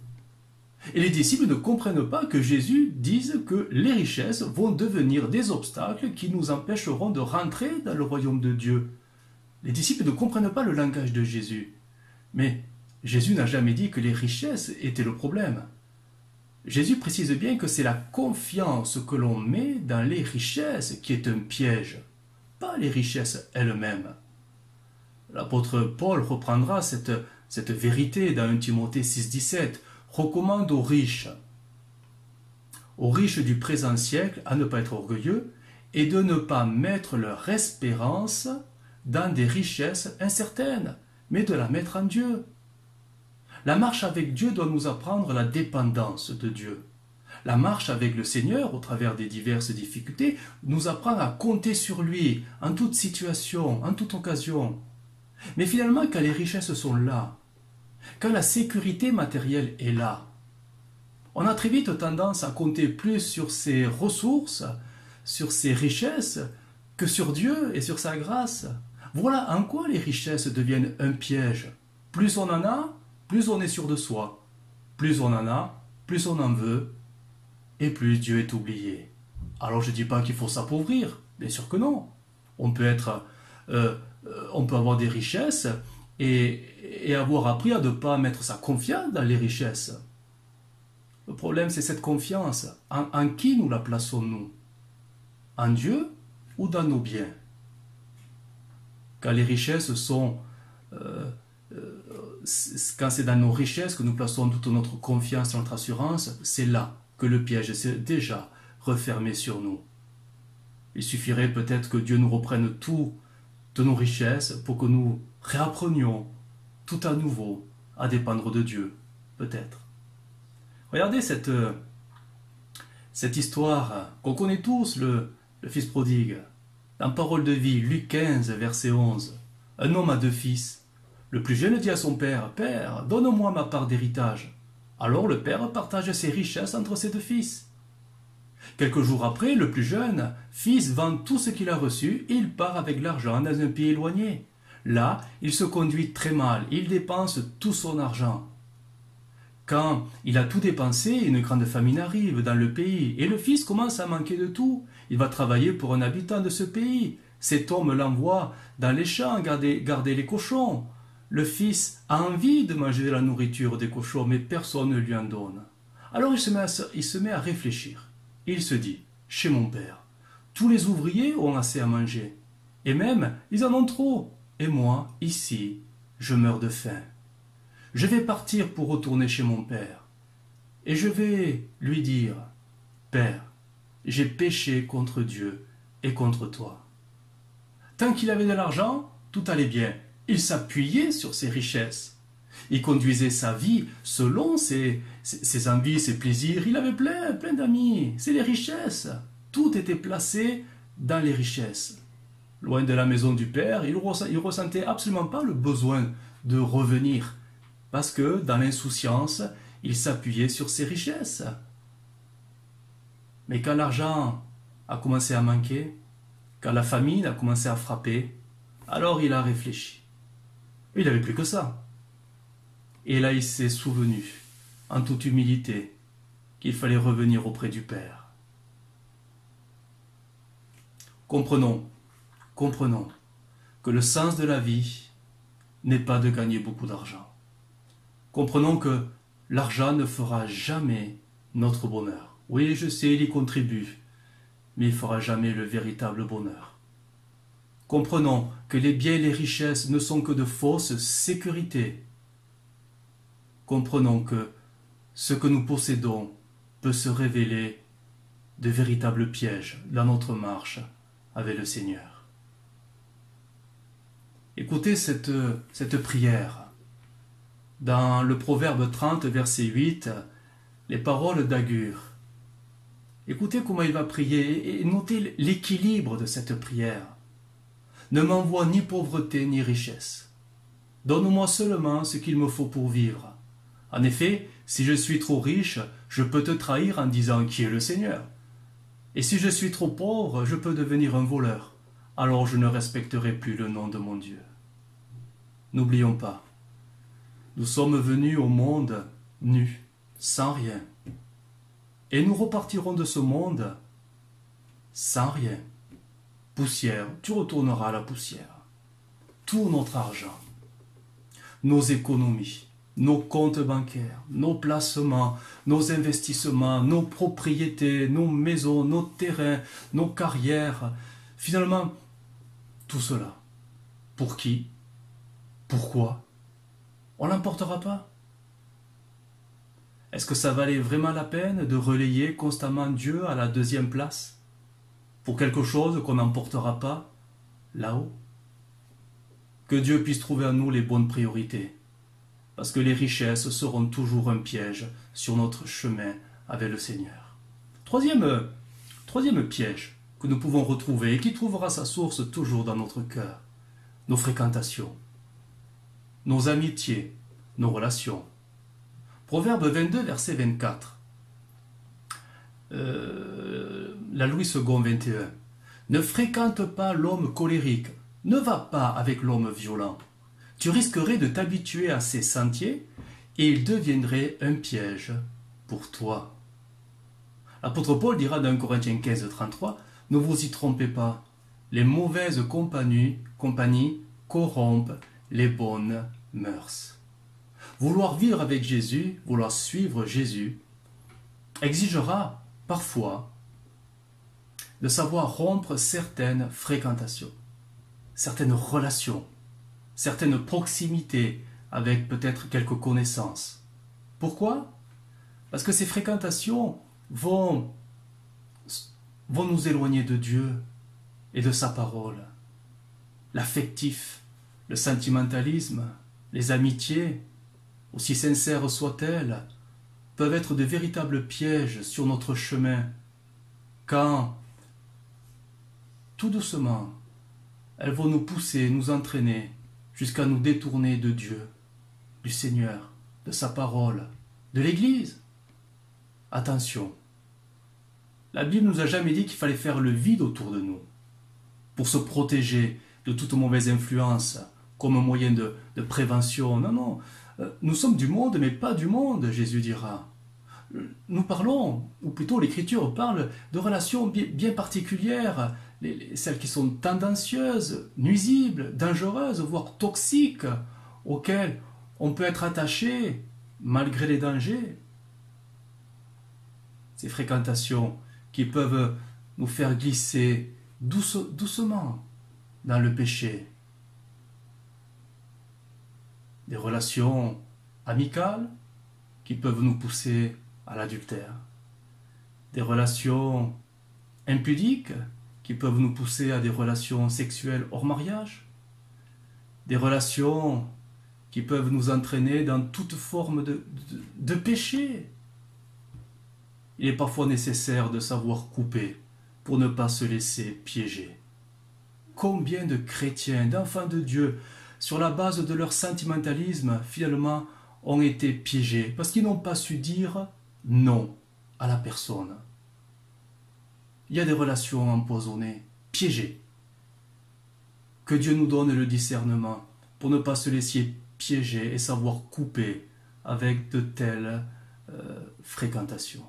Et les disciples ne comprennent pas que Jésus dise que les richesses vont devenir des obstacles qui nous empêcheront de rentrer dans le royaume de Dieu. Les disciples ne comprennent pas le langage de Jésus. Mais Jésus n'a jamais dit que les richesses étaient le problème. Jésus précise bien que c'est la confiance que l'on met dans les richesses qui est un piège, pas les richesses elles-mêmes. L'apôtre Paul reprendra cette vérité dans 1 Timothée 6, 17, recommande aux riches du présent siècle à ne pas être orgueilleux et de ne pas mettre leur espérance dans des richesses incertaines, mais de la mettre en Dieu. La marche avec Dieu doit nous apprendre la dépendance de Dieu. La marche avec le Seigneur, au travers des diverses difficultés, nous apprend à compter sur lui, en toute situation, en toute occasion. Mais finalement, quand les richesses sont là, quand la sécurité matérielle est là, on a très vite tendance à compter plus sur ses ressources, sur ses richesses, que sur Dieu et sur sa grâce. Voilà en quoi les richesses deviennent un piège. Plus on en a, plus on est sûr de soi. Plus on en a, plus on en veut, et plus Dieu est oublié. Alors je ne dis pas qu'il faut s'appauvrir, bien sûr que non. On peut avoir des richesses et avoir appris à ne pas mettre sa confiance dans les richesses. Le problème, c'est cette confiance. En qui nous la plaçons-nous? En Dieu ou dans nos biens? Quand les richesses sont... quand c'est dans nos richesses que nous plaçons toute notre confiance et notre assurance, c'est là que le piège s'est déjà refermé sur nous. Il suffirait peut-être que Dieu nous reprenne tout de nos richesses pour que nous réapprenions tout à nouveau à dépendre de Dieu, peut-être. Regardez cette histoire qu'on connaît tous, le fils prodigue. Dans Parole de vie, Luc 15, verset 11. Un homme a 2 fils. Le plus jeune dit à son père, « Père, donne-moi ma part d'héritage. » Alors le père partage ses richesses entre ses 2 fils. Quelques jours après, le plus jeune fils vend tout ce qu'il a reçu et il part avec l'argent dans un pays éloigné. Là, il se conduit très mal, il dépense tout son argent. Quand il a tout dépensé, une grande famine arrive dans le pays et le fils commence à manquer de tout. Il va travailler pour un habitant de ce pays. Cet homme l'envoie dans les champs garder les cochons. Le fils a envie de manger de la nourriture des cochons, mais personne ne lui en donne. Alors il se met à réfléchir. Il se dit, chez mon père, tous les ouvriers ont assez à manger. Et même, ils en ont trop. Et moi, ici, je meurs de faim. Je vais partir pour retourner chez mon père. Et je vais lui dire, Père, j'ai péché contre Dieu et contre toi. Tant qu'il avait de l'argent, tout allait bien. Il s'appuyait sur ses richesses. Il conduisait sa vie selon ses envies, ses plaisirs. Il avait plein d'amis. C'est les richesses. Tout était placé dans les richesses. Loin de la maison du Père, il ressentait absolument pas le besoin de revenir parce que dans l'insouciance, il s'appuyait sur ses richesses. Mais quand l'argent a commencé à manquer, quand la famine a commencé à frapper, alors il a réfléchi. Il n'avait plus que ça. Et là, il s'est souvenu, en toute humilité, qu'il fallait revenir auprès du Père. Comprenons que le sens de la vie n'est pas de gagner beaucoup d'argent. Comprenons que l'argent ne fera jamais notre bonheur. Oui, je sais, il y contribue, mais il ne fera jamais le véritable bonheur. Comprenons que les biens et les richesses ne sont que de fausses sécurités. Comprenons que ce que nous possédons peut se révéler de véritables pièges dans notre marche avec le Seigneur. Écoutez cette prière. Dans le Proverbe 30, verset 8, les paroles d'Agur. Écoutez comment il va prier et notez l'équilibre de cette prière. Ne m'envoie ni pauvreté ni richesse. Donne-moi seulement ce qu'il me faut pour vivre. En effet, si je suis trop riche, je peux te trahir en disant qui est le Seigneur. Et si je suis trop pauvre, je peux devenir un voleur. Alors je ne respecterai plus le nom de mon Dieu. N'oublions pas, nous sommes venus au monde nus, sans rien. Et nous repartirons de ce monde sans rien. Poussière, tu retourneras à la poussière. Tout notre argent, nos économies, nos comptes bancaires, nos placements, nos investissements, nos propriétés, nos maisons, nos terrains, nos carrières, finalement, tout cela. Pour qui? Pourquoi? On n'emportera pas. Est-ce que ça valait vraiment la peine de relayer constamment Dieu à la deuxième place pour quelque chose qu'on n'emportera pas là-haut? Que Dieu puisse trouver en nous les bonnes priorités, parce que les richesses seront toujours un piège sur notre chemin avec le Seigneur. Troisième piège que nous pouvons retrouver et qui trouvera sa source toujours dans notre cœur, nos fréquentations, nos amitiés, nos relations. Proverbe 22, verset 24. La Louis II 21. Ne fréquente pas l'homme colérique, ne va pas avec l'homme violent. Tu risquerais de t'habituer à ses sentiers et il deviendrait un piège pour toi. L'apôtre Paul dira dans 1 Corinthiens 15, 33, ne vous y trompez pas, les mauvaises compagnies corrompent les bonnes mœurs. Vouloir vivre avec Jésus, vouloir suivre Jésus, exigera parfois de savoir rompre certaines fréquentations, certaines relations, certaines proximités avec peut-être quelques connaissances. Pourquoi? Parce que ces fréquentations vont nous éloigner de Dieu et de sa parole. L'affectif, le sentimentalisme, les amitiés, aussi sincères soient-elles, peuvent être de véritables pièges sur notre chemin quand, tout doucement, elles vont nous pousser, nous entraîner jusqu'à nous détourner de Dieu, du Seigneur, de sa parole, de l'Église. Attention, la Bible ne nous a jamais dit qu'il fallait faire le vide autour de nous pour se protéger de toute mauvaise influence comme un moyen de prévention. Non, non, nous sommes du monde, mais pas du monde, Jésus dira. Nous parlons, ou plutôt l'Écriture parle de relations bien particulières, celles qui sont tendancieuses, nuisibles, dangereuses, voire toxiques, auxquelles on peut être attaché malgré les dangers. Ces fréquentations qui peuvent nous faire glisser doucement dans le péché. Des relations amicales qui peuvent nous pousser à l'adultère. Des relations impudiques qui peuvent nous pousser à des relations sexuelles hors mariage. Des relations qui peuvent nous entraîner dans toute forme de péché. Il est parfois nécessaire de savoir couper pour ne pas se laisser piéger. Combien de chrétiens, d'enfants de Dieu, sur la base de leur sentimentalisme, finalement, ont été piégés parce qu'ils n'ont pas su dire non à la personne. Il y a des relations empoisonnées, piégées. Que Dieu nous donne le discernement pour ne pas se laisser piéger et savoir couper avec de telles fréquentations.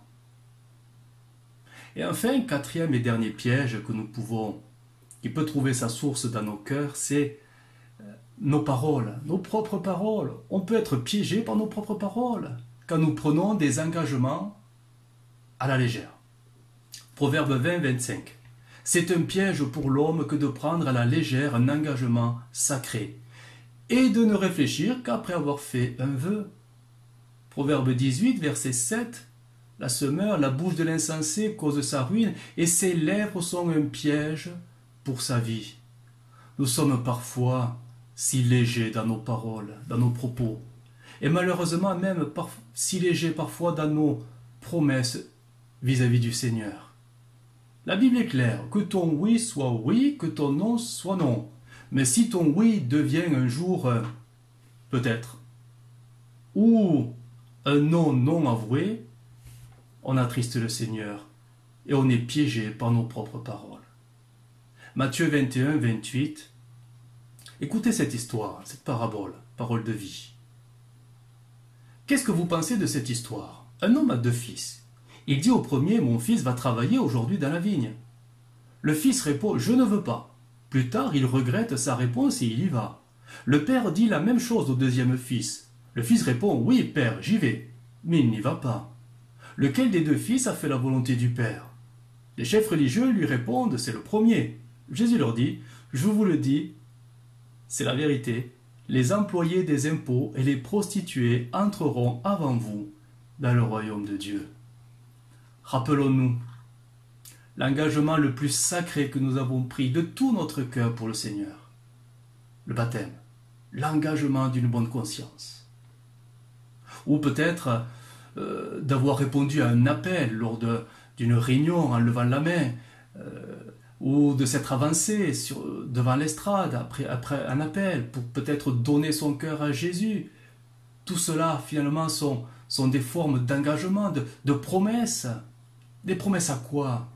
Et enfin, quatrième et dernier piège qui peut trouver sa source dans nos cœurs, c'est nos paroles, nos propres paroles. On peut être piégé par nos propres paroles quand nous prenons des engagements à la légère. Proverbe 20, 25. C'est un piège pour l'homme que de prendre à la légère un engagement sacré et de ne réfléchir qu'après avoir fait un vœu. Proverbe 18, verset 7. La semeur, la bouche de l'insensé cause sa ruine et ses lèvres sont un piège pour sa vie. Nous sommes parfois si légers dans nos paroles, dans nos propos, et malheureusement même si légers parfois dans nos promesses vis-à-vis du Seigneur. La Bible est claire, que ton oui soit oui, que ton non soit non. Mais si ton oui devient un jour peut-être, ou un non non avoué, on attriste le Seigneur et on est piégé par nos propres paroles. Matthieu 21, 28. Écoutez cette histoire, cette parabole, parole de vie. Qu'est-ce que vous pensez de cette histoire? Un homme a 2 fils. Il dit au premier, mon fils va travailler aujourd'hui dans la vigne. Le fils répond, je ne veux pas. Plus tard, il regrette sa réponse et il y va. Le père dit la même chose au deuxième fils. Le fils répond, oui père, j'y vais. Mais il n'y va pas. Lequel des 2 fils a fait la volonté du père? Les chefs religieux lui répondent, c'est le premier. Jésus leur dit, je vous le dis, c'est la vérité, les employés des impôts et les prostituées entreront avant vous dans le royaume de Dieu. Rappelons-nous l'engagement le plus sacré que nous avons pris de tout notre cœur pour le Seigneur. Le baptême, l'engagement d'une bonne conscience. Ou peut-être d'avoir répondu à un appel lors d'une réunion en levant la main, ou de s'être avancé devant l'estrade après un appel pour peut-être donner son cœur à Jésus. Tout cela finalement sont des formes d'engagement, de promesses. Des promesses à quoi?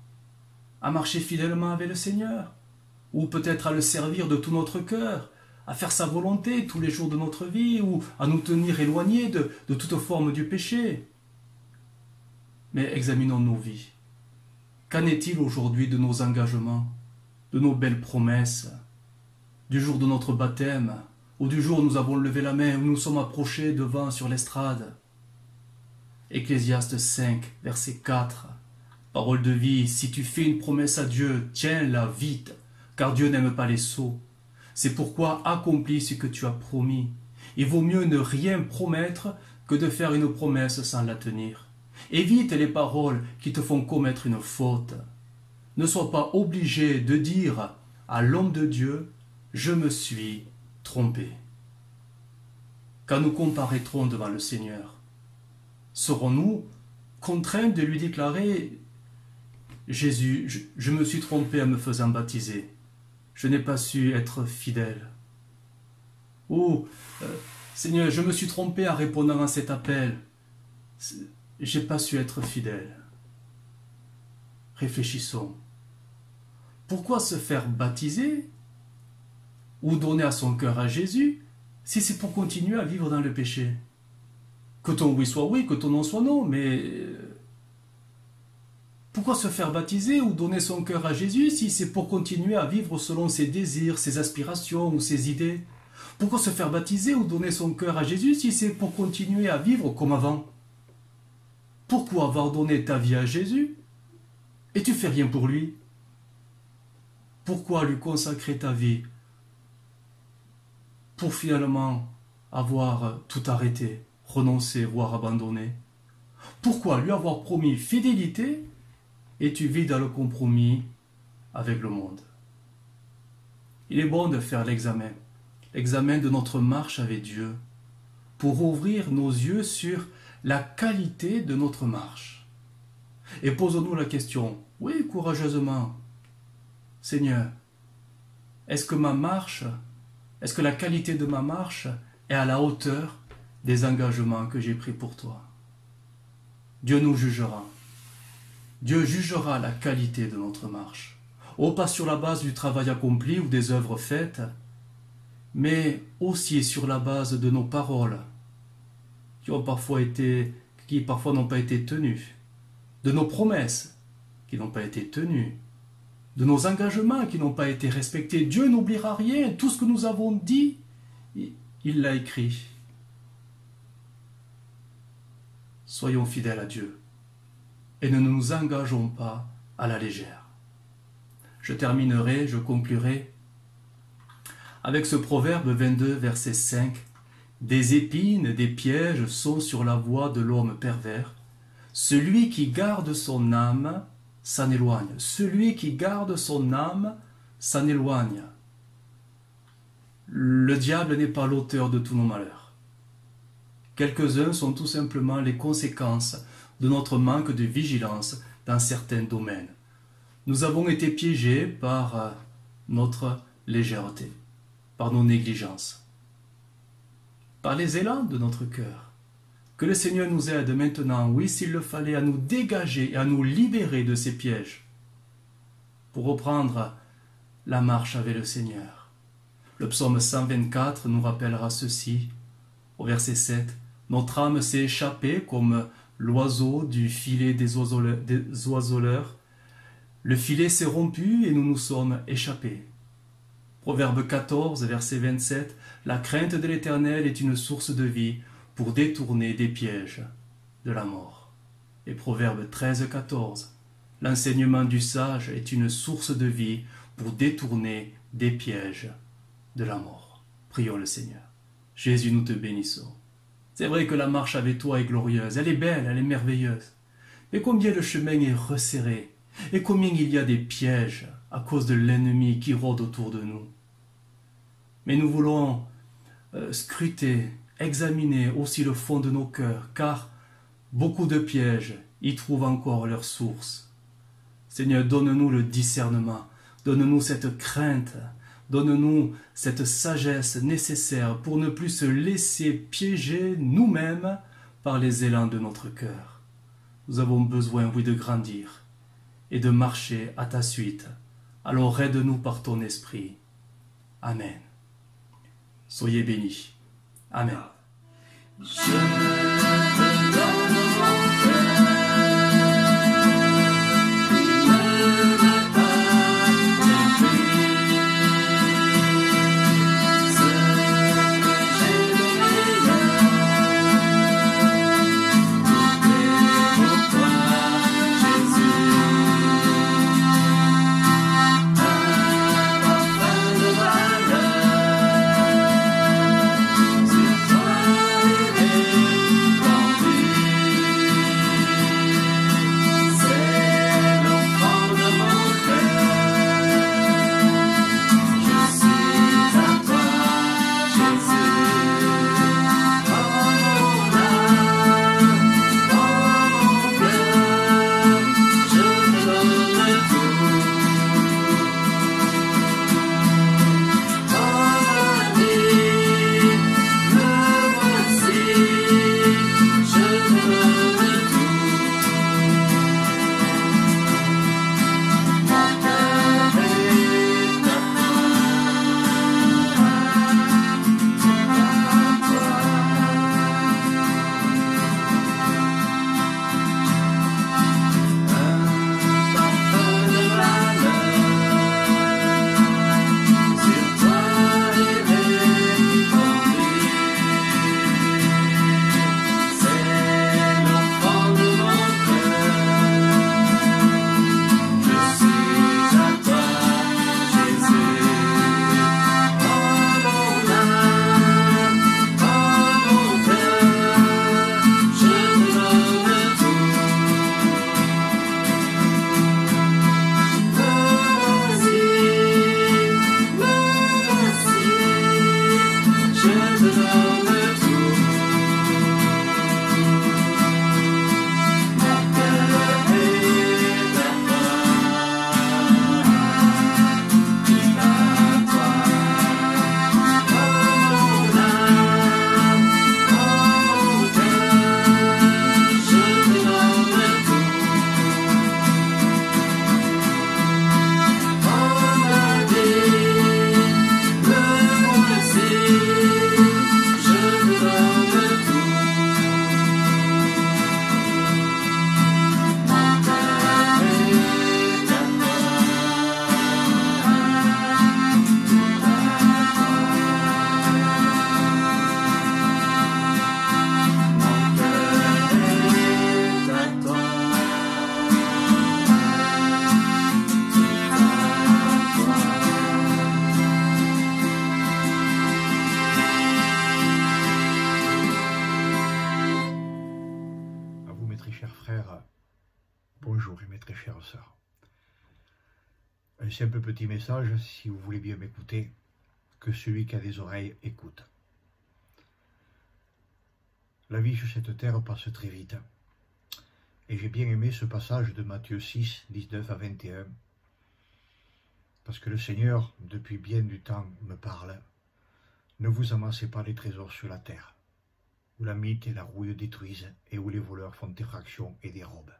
À marcher fidèlement avec le Seigneur, ou peut-être à le servir de tout notre cœur, à faire sa volonté tous les jours de notre vie, ou à nous tenir éloignés de toute forme du péché. Mais examinons nos vies. Qu'en est-il aujourd'hui de nos engagements, de nos belles promesses, du jour de notre baptême, ou du jour où nous avons levé la main, où nous sommes approchés devant sur l'estrade? Ecclésiaste 5, verset 4. Parole de vie, si tu fais une promesse à Dieu, tiens-la vite, car Dieu n'aime pas les sots. C'est pourquoi accomplis ce que tu as promis. Il vaut mieux ne rien promettre que de faire une promesse sans la tenir. Évite les paroles qui te font commettre une faute. Ne sois pas obligé de dire à l'homme de Dieu, je me suis trompé. Quand nous comparaîtrons devant le Seigneur, serons-nous contraints de lui déclarer, Jésus, je me suis trompé en me faisant baptiser. Je n'ai pas su être fidèle. Ou, Seigneur, je me suis trompé en répondant à cet appel. J'ai pas su être fidèle. Réfléchissons. Pourquoi se faire baptiser ou donner à son cœur à Jésus si c'est pour continuer à vivre dans le péché? Que ton oui soit oui, que ton non soit non, mais pourquoi se faire baptiser ou donner son cœur à Jésus si c'est pour continuer à vivre selon ses désirs, ses aspirations ou ses idées? Pourquoi se faire baptiser ou donner son cœur à Jésus si c'est pour continuer à vivre comme avant? Pourquoi avoir donné ta vie à Jésus et tu fais rien pour lui? Pourquoi lui consacrer ta vie pour finalement avoir tout arrêté, renoncé, voire abandonné? Pourquoi lui avoir promis fidélité et tu vis dans le compromis avec le monde? Il est bon de faire l'examen de notre marche avec Dieu, pour ouvrir nos yeux sur la qualité de notre marche. Et posons-nous la question, oui, courageusement, Seigneur, est-ce que la qualité de ma marche est à la hauteur des engagements que j'ai pris pour toi. Dieu nous jugera. Dieu jugera la qualité de notre marche. Pas sur la base du travail accompli ou des œuvres faites, mais aussi sur la base de nos paroles, qui parfois n'ont pas été tenues, de nos promesses qui n'ont pas été tenues, de nos engagements qui n'ont pas été respectés. Dieu n'oubliera rien. Tout ce que nous avons dit, il l'a écrit. Soyons fidèles à Dieu et ne nous engageons pas à la légère. Je conclurai avec ce proverbe 22, verset 5. Des épines, des pièges sont sur la voie de l'homme pervers. Celui qui garde son âme s'en éloigne. Celui qui garde son âme s'en éloigne. Le diable n'est pas l'auteur de tous nos malheurs. Quelques-uns sont tout simplement les conséquences de notre manque de vigilance dans certains domaines. Nous avons été piégés par notre légèreté, par nos négligences, par les élans de notre cœur. Que le Seigneur nous aide maintenant, oui, s'il le fallait, à nous dégager et à nous libérer de ces pièges, pour reprendre la marche avec le Seigneur. Le psaume 124 nous rappellera ceci, au verset 7. « Notre âme s'est échappée comme l'oiseau du filet des oiseleurs. Le filet s'est rompu et nous nous sommes échappés. » Proverbe 14, verset 27. « La crainte de l'Éternel est une source de vie pour détourner des pièges de la mort. » Et Proverbe 13, 14. « L'enseignement du sage est une source de vie pour détourner des pièges de la mort. » Prions le Seigneur. Jésus, nous te bénissons. C'est vrai que la marche avec toi est glorieuse, elle est belle, elle est merveilleuse. Mais combien le chemin est resserré, et combien il y a des pièges à cause de l'ennemi qui rôde autour de nous. Mais nous voulons scruter, examiner aussi le fond de nos cœurs, car beaucoup de pièges y trouvent encore leur source. Seigneur, donne-nous le discernement, donne-nous cette crainte, donne-nous cette sagesse nécessaire pour ne plus se laisser piéger nous-mêmes par les élans de notre cœur. Nous avons besoin, oui, de grandir et de marcher à ta suite. Alors aide-nous par ton esprit. Amen. Soyez bénis. Amen. Bonjour mes très chères sœurs. Un simple petit message, si vous voulez bien m'écouter, que celui qui a des oreilles écoute. La vie sur cette terre passe très vite. Et j'ai bien aimé ce passage de Matthieu 6, 19 à 21, parce que le Seigneur, depuis bien du temps, me parle. Ne vous amassez pas les trésors sur la terre, où la mythe et la rouille détruisent et où les voleurs font effraction et dérobent.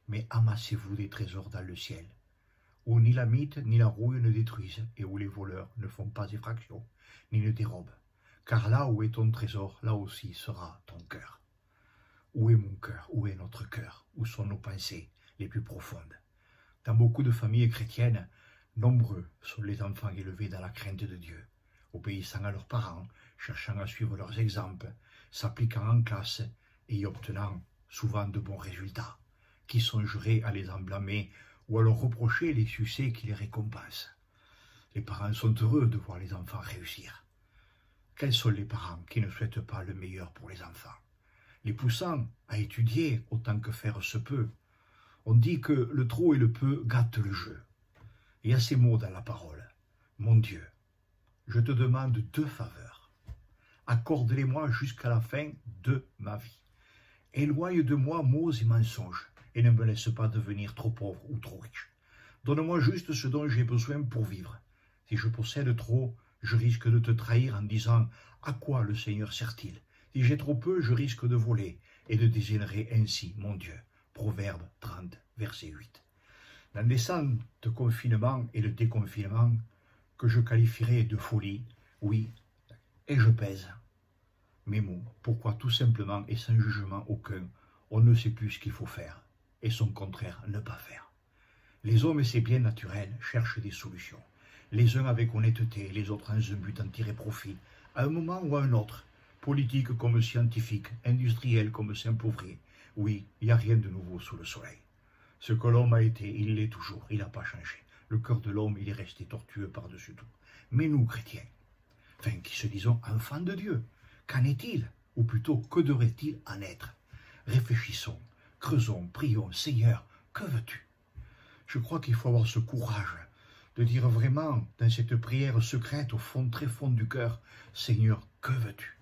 Mais amassez-vous des trésors dans le ciel, où ni la mythe ni la rouille ne détruisent et où les voleurs ne font pas effraction ni ne dérobent. Car là où est ton trésor, là aussi sera ton cœur. Où est mon cœur? Où est notre cœur? Où sont nos pensées les plus profondes? Dans beaucoup de familles chrétiennes, nombreux sont les enfants élevés dans la crainte de Dieu, obéissant à leurs parents, cherchant à suivre leurs exemples, s'appliquant en classe et y obtenant souvent de bons résultats. Qui songerait à les en blâmer ou à leur reprocher les succès qui les récompensent? Les parents sont heureux de voir les enfants réussir. Quels sont les parents qui ne souhaitent pas le meilleur pour les enfants, les poussant à étudier autant que faire se peut? On dit que le trop et le peu gâtent le jeu. Il y a ces mots dans la parole. Mon Dieu, je te demande 2 faveurs. Accorde-les-moi jusqu'à la fin de ma vie. Éloigne de moi mots et mensonges, et ne me laisse pas devenir trop pauvre ou trop riche. Donne-moi juste ce dont j'ai besoin pour vivre. Si je possède trop, je risque de te trahir en disant « À quoi le Seigneur sert-il » Si j'ai trop peu, je risque de voler et de dégénérer ainsi, mon Dieu. Proverbe 30, verset 8. Dans les temps de confinement et de déconfinement, que je qualifierais de folie, oui, et je pèse mes mots. Pourquoi? Tout simplement et sans jugement aucun, on ne sait plus ce qu'il faut faire, et son contraire, ne pas faire. Les hommes, et c'est bien naturel, cherchent des solutions. Les uns avec honnêteté, les autres en un but d'en tirer profit, à un moment ou à un autre, politique comme scientifique, industriel comme simple ouvrier. Oui, il n'y a rien de nouveau sous le soleil. Ce que l'homme a été, il l'est toujours, il n'a pas changé. Le cœur de l'homme, il est resté tortueux par-dessus tout. Mais nous, chrétiens, enfin, qui se disons enfants de Dieu, qu'en est-il? Ou plutôt, que devrait-il en être? Réfléchissons, creusons, prions, Seigneur, que veux-tu? Je crois qu'il faut avoir ce courage de dire vraiment, dans cette prière secrète, au fond, très fond du cœur, Seigneur, que veux-tu?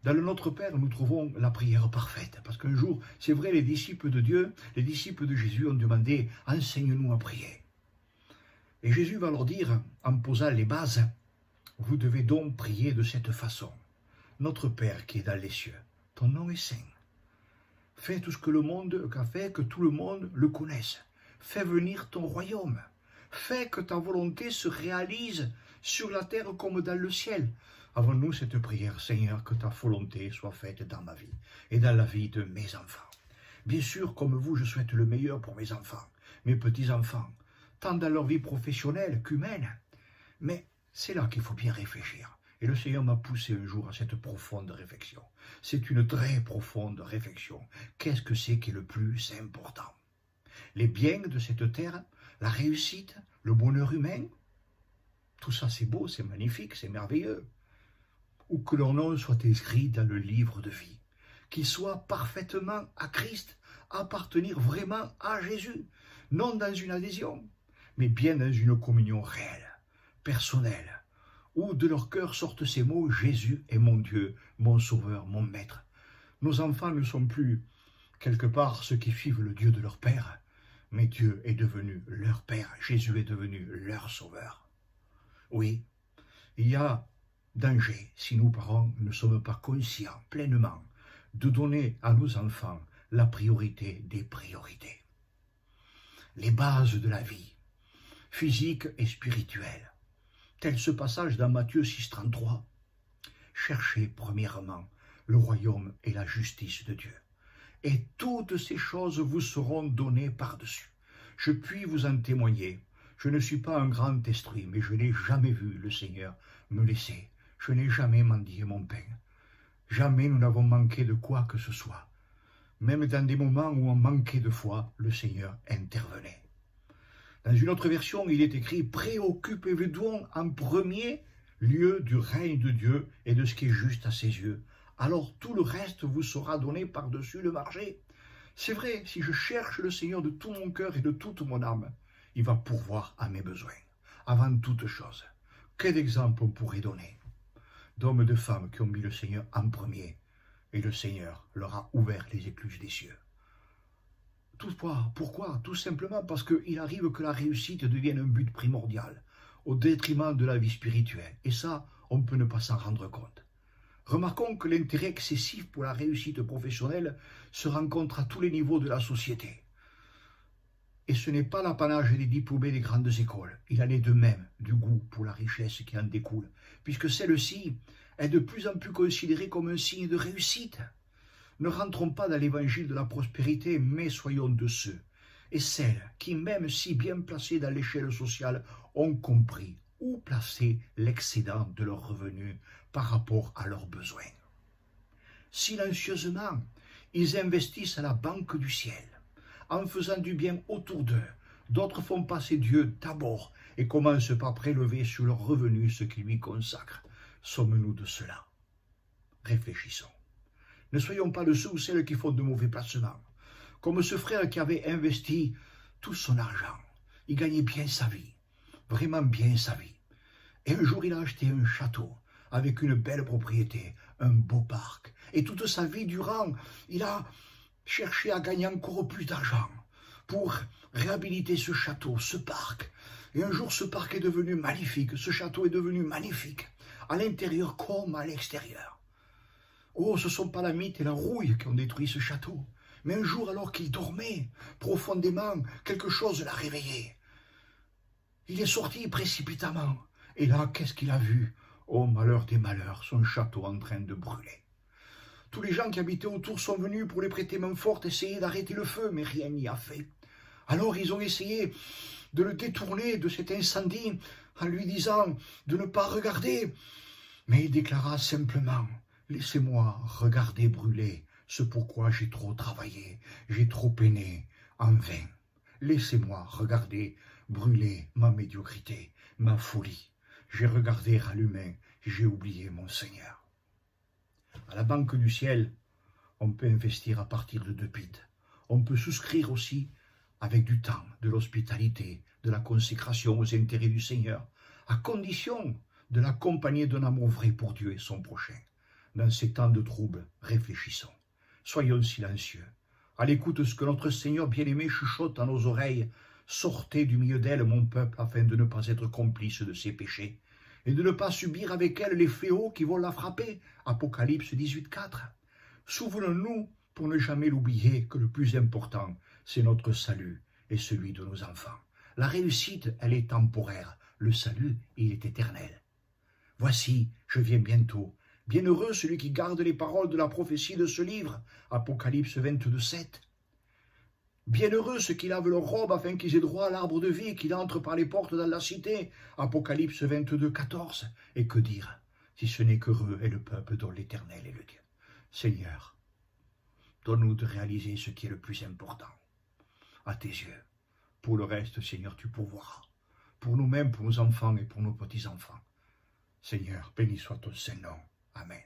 Dans le Notre Père, nous trouvons la prière parfaite, parce qu'un jour, c'est vrai, les disciples de Dieu, les disciples de Jésus ont demandé, enseigne-nous à prier. Et Jésus va leur dire, en posant les bases, vous devez donc prier de cette façon. Notre Père qui est dans les cieux, ton nom est saint. Fais tout ce que le monde a fait, que tout le monde le connaisse. Fais venir ton royaume. Fais que ta volonté se réalise sur la terre comme dans le ciel. Avons-nous cette prière, Seigneur, que ta volonté soit faite dans ma vie et dans la vie de mes enfants. Bien sûr, comme vous, je souhaite le meilleur pour mes enfants, mes petits-enfants, tant dans leur vie professionnelle qu'humaine. Mais c'est là qu'il faut bien réfléchir. Et le Seigneur m'a poussé un jour à cette profonde réflexion. C'est une très profonde réflexion. Qu'est-ce que c'est qui est le plus important? Les biens de cette terre, la réussite, le bonheur humain, tout ça c'est beau, c'est magnifique, c'est merveilleux. Ou que leur nom soit inscrit dans le livre de vie, qu'ils soient parfaitement à Christ, appartenir vraiment à Jésus, non dans une adhésion, mais bien dans une communion réelle, personnelle, où de leur cœur sortent ces mots « Jésus est mon Dieu, mon Sauveur, mon Maître ». Nos enfants ne sont plus quelque part ceux qui suivent le Dieu de leur Père, mais Dieu est devenu leur Père, Jésus est devenu leur Sauveur. Oui, il y a danger si nous, parents, ne sommes pas conscients pleinement de donner à nos enfants la priorité des priorités. Les bases de la vie, physique et spirituelle. Tel ce passage dans Matthieu 6, 33. Cherchez premièrement le royaume et la justice de Dieu, et toutes ces choses vous seront données par-dessus. Je puis vous en témoigner. Je ne suis pas un grand instruit, mais je n'ai jamais vu le Seigneur me laisser. Je n'ai jamais mendié mon pain. Jamais nous n'avons manqué de quoi que ce soit. Même dans des moments où on manquait de foi, le Seigneur intervenait. Dans une autre version, il est écrit « Préoccupez-vous donc en premier lieu du règne de Dieu et de ce qui est juste à ses yeux. Alors tout le reste vous sera donné par-dessus le marché. » C'est vrai, si je cherche le Seigneur de tout mon cœur et de toute mon âme, il va pourvoir à mes besoins, avant toute chose. Quel exemple on pourrait donner d'hommes et de femmes qui ont mis le Seigneur en premier, et le Seigneur leur a ouvert les écluses des cieux. Pourquoi? Tout simplement parce qu'il arrive que la réussite devienne un but primordial, au détriment de la vie spirituelle. Et ça, on peut ne pas s'en rendre compte. Remarquons que l'intérêt excessif pour la réussite professionnelle se rencontre à tous les niveaux de la société. Et ce n'est pas l'apanage des diplômés des grandes écoles. Il en est de même du goût pour la richesse qui en découle, puisque celle-ci est de plus en plus considérée comme un signe de réussite. Ne rentrons pas dans l'évangile de la prospérité, mais soyons de ceux et celles qui, même si bien placés dans l'échelle sociale, ont compris où placer l'excédent de leurs revenus par rapport à leurs besoins. Silencieusement, ils investissent à la banque du ciel, en faisant du bien autour d'eux. D'autres font passer Dieu d'abord et commencent par prélever sur leurs revenus ce qui lui consacre. Sommes-nous de cela? Réfléchissons. Ne soyons pas de ceux ou celles qui font de mauvais placements. Comme ce frère qui avait investi tout son argent. Il gagnait bien sa vie, vraiment bien sa vie. Et un jour, il a acheté un château avec une belle propriété, un beau parc. Et toute sa vie durant, il a cherché à gagner encore plus d'argent pour réhabiliter ce château, ce parc. Et un jour, ce parc est devenu magnifique, ce château est devenu magnifique, à l'intérieur comme à l'extérieur. Oh, ce ne sont pas la mythe et la rouille qui ont détruit ce château. Mais un jour, alors qu'il dormait profondément, quelque chose l'a réveillé. Il est sorti précipitamment. Et là, qu'est-ce qu'il a vu? Oh, malheur des malheurs, son château en train de brûler. Tous les gens qui habitaient autour sont venus pour lui prêter main forte, essayer d'arrêter le feu, mais rien n'y a fait. Alors, ils ont essayé de le détourner de cet incendie en lui disant de ne pas regarder. Mais il déclara simplement: laissez-moi regarder brûler ce pourquoi j'ai trop travaillé, j'ai trop peiné en vain. Laissez-moi regarder brûler ma médiocrité, ma folie. J'ai regardé à l'humain, j'ai oublié mon Seigneur. À la banque du ciel, on peut investir à partir de 2 pides. On peut souscrire aussi avec du temps, de l'hospitalité, de la consécration aux intérêts du Seigneur, à condition de l'accompagner d'un amour vrai pour Dieu et son prochain. Dans ces temps de troubles, réfléchissons. Soyons silencieux. À l'écoute de ce que notre Seigneur bien-aimé chuchote à nos oreilles: sortez du milieu d'elle, mon peuple, afin de ne pas être complice de ses péchés, et de ne pas subir avec elle les fléaux qui vont la frapper. Apocalypse 18,4. Souvenons-nous, pour ne jamais l'oublier, que le plus important, c'est notre salut et celui de nos enfants. La réussite, elle est temporaire. Le salut, il est éternel. Voici, je viens bientôt. Bienheureux celui qui garde les paroles de la prophétie de ce livre. Apocalypse 22,7. Bienheureux ceux qui lavent leur robe afin qu'ils aient droit à l'arbre de vie et qu'ils entrent par les portes dans la cité. Apocalypse 22,14. Et que dire, si ce n'est qu'heureux est le peuple dont l'Éternel est le Dieu. Seigneur, donne-nous de réaliser ce qui est le plus important à tes yeux. Pour le reste, Seigneur, tu pourvoiras. Pour nous-mêmes, pour nos enfants et pour nos petits-enfants. Seigneur, béni soit ton Saint-Nom. Amen.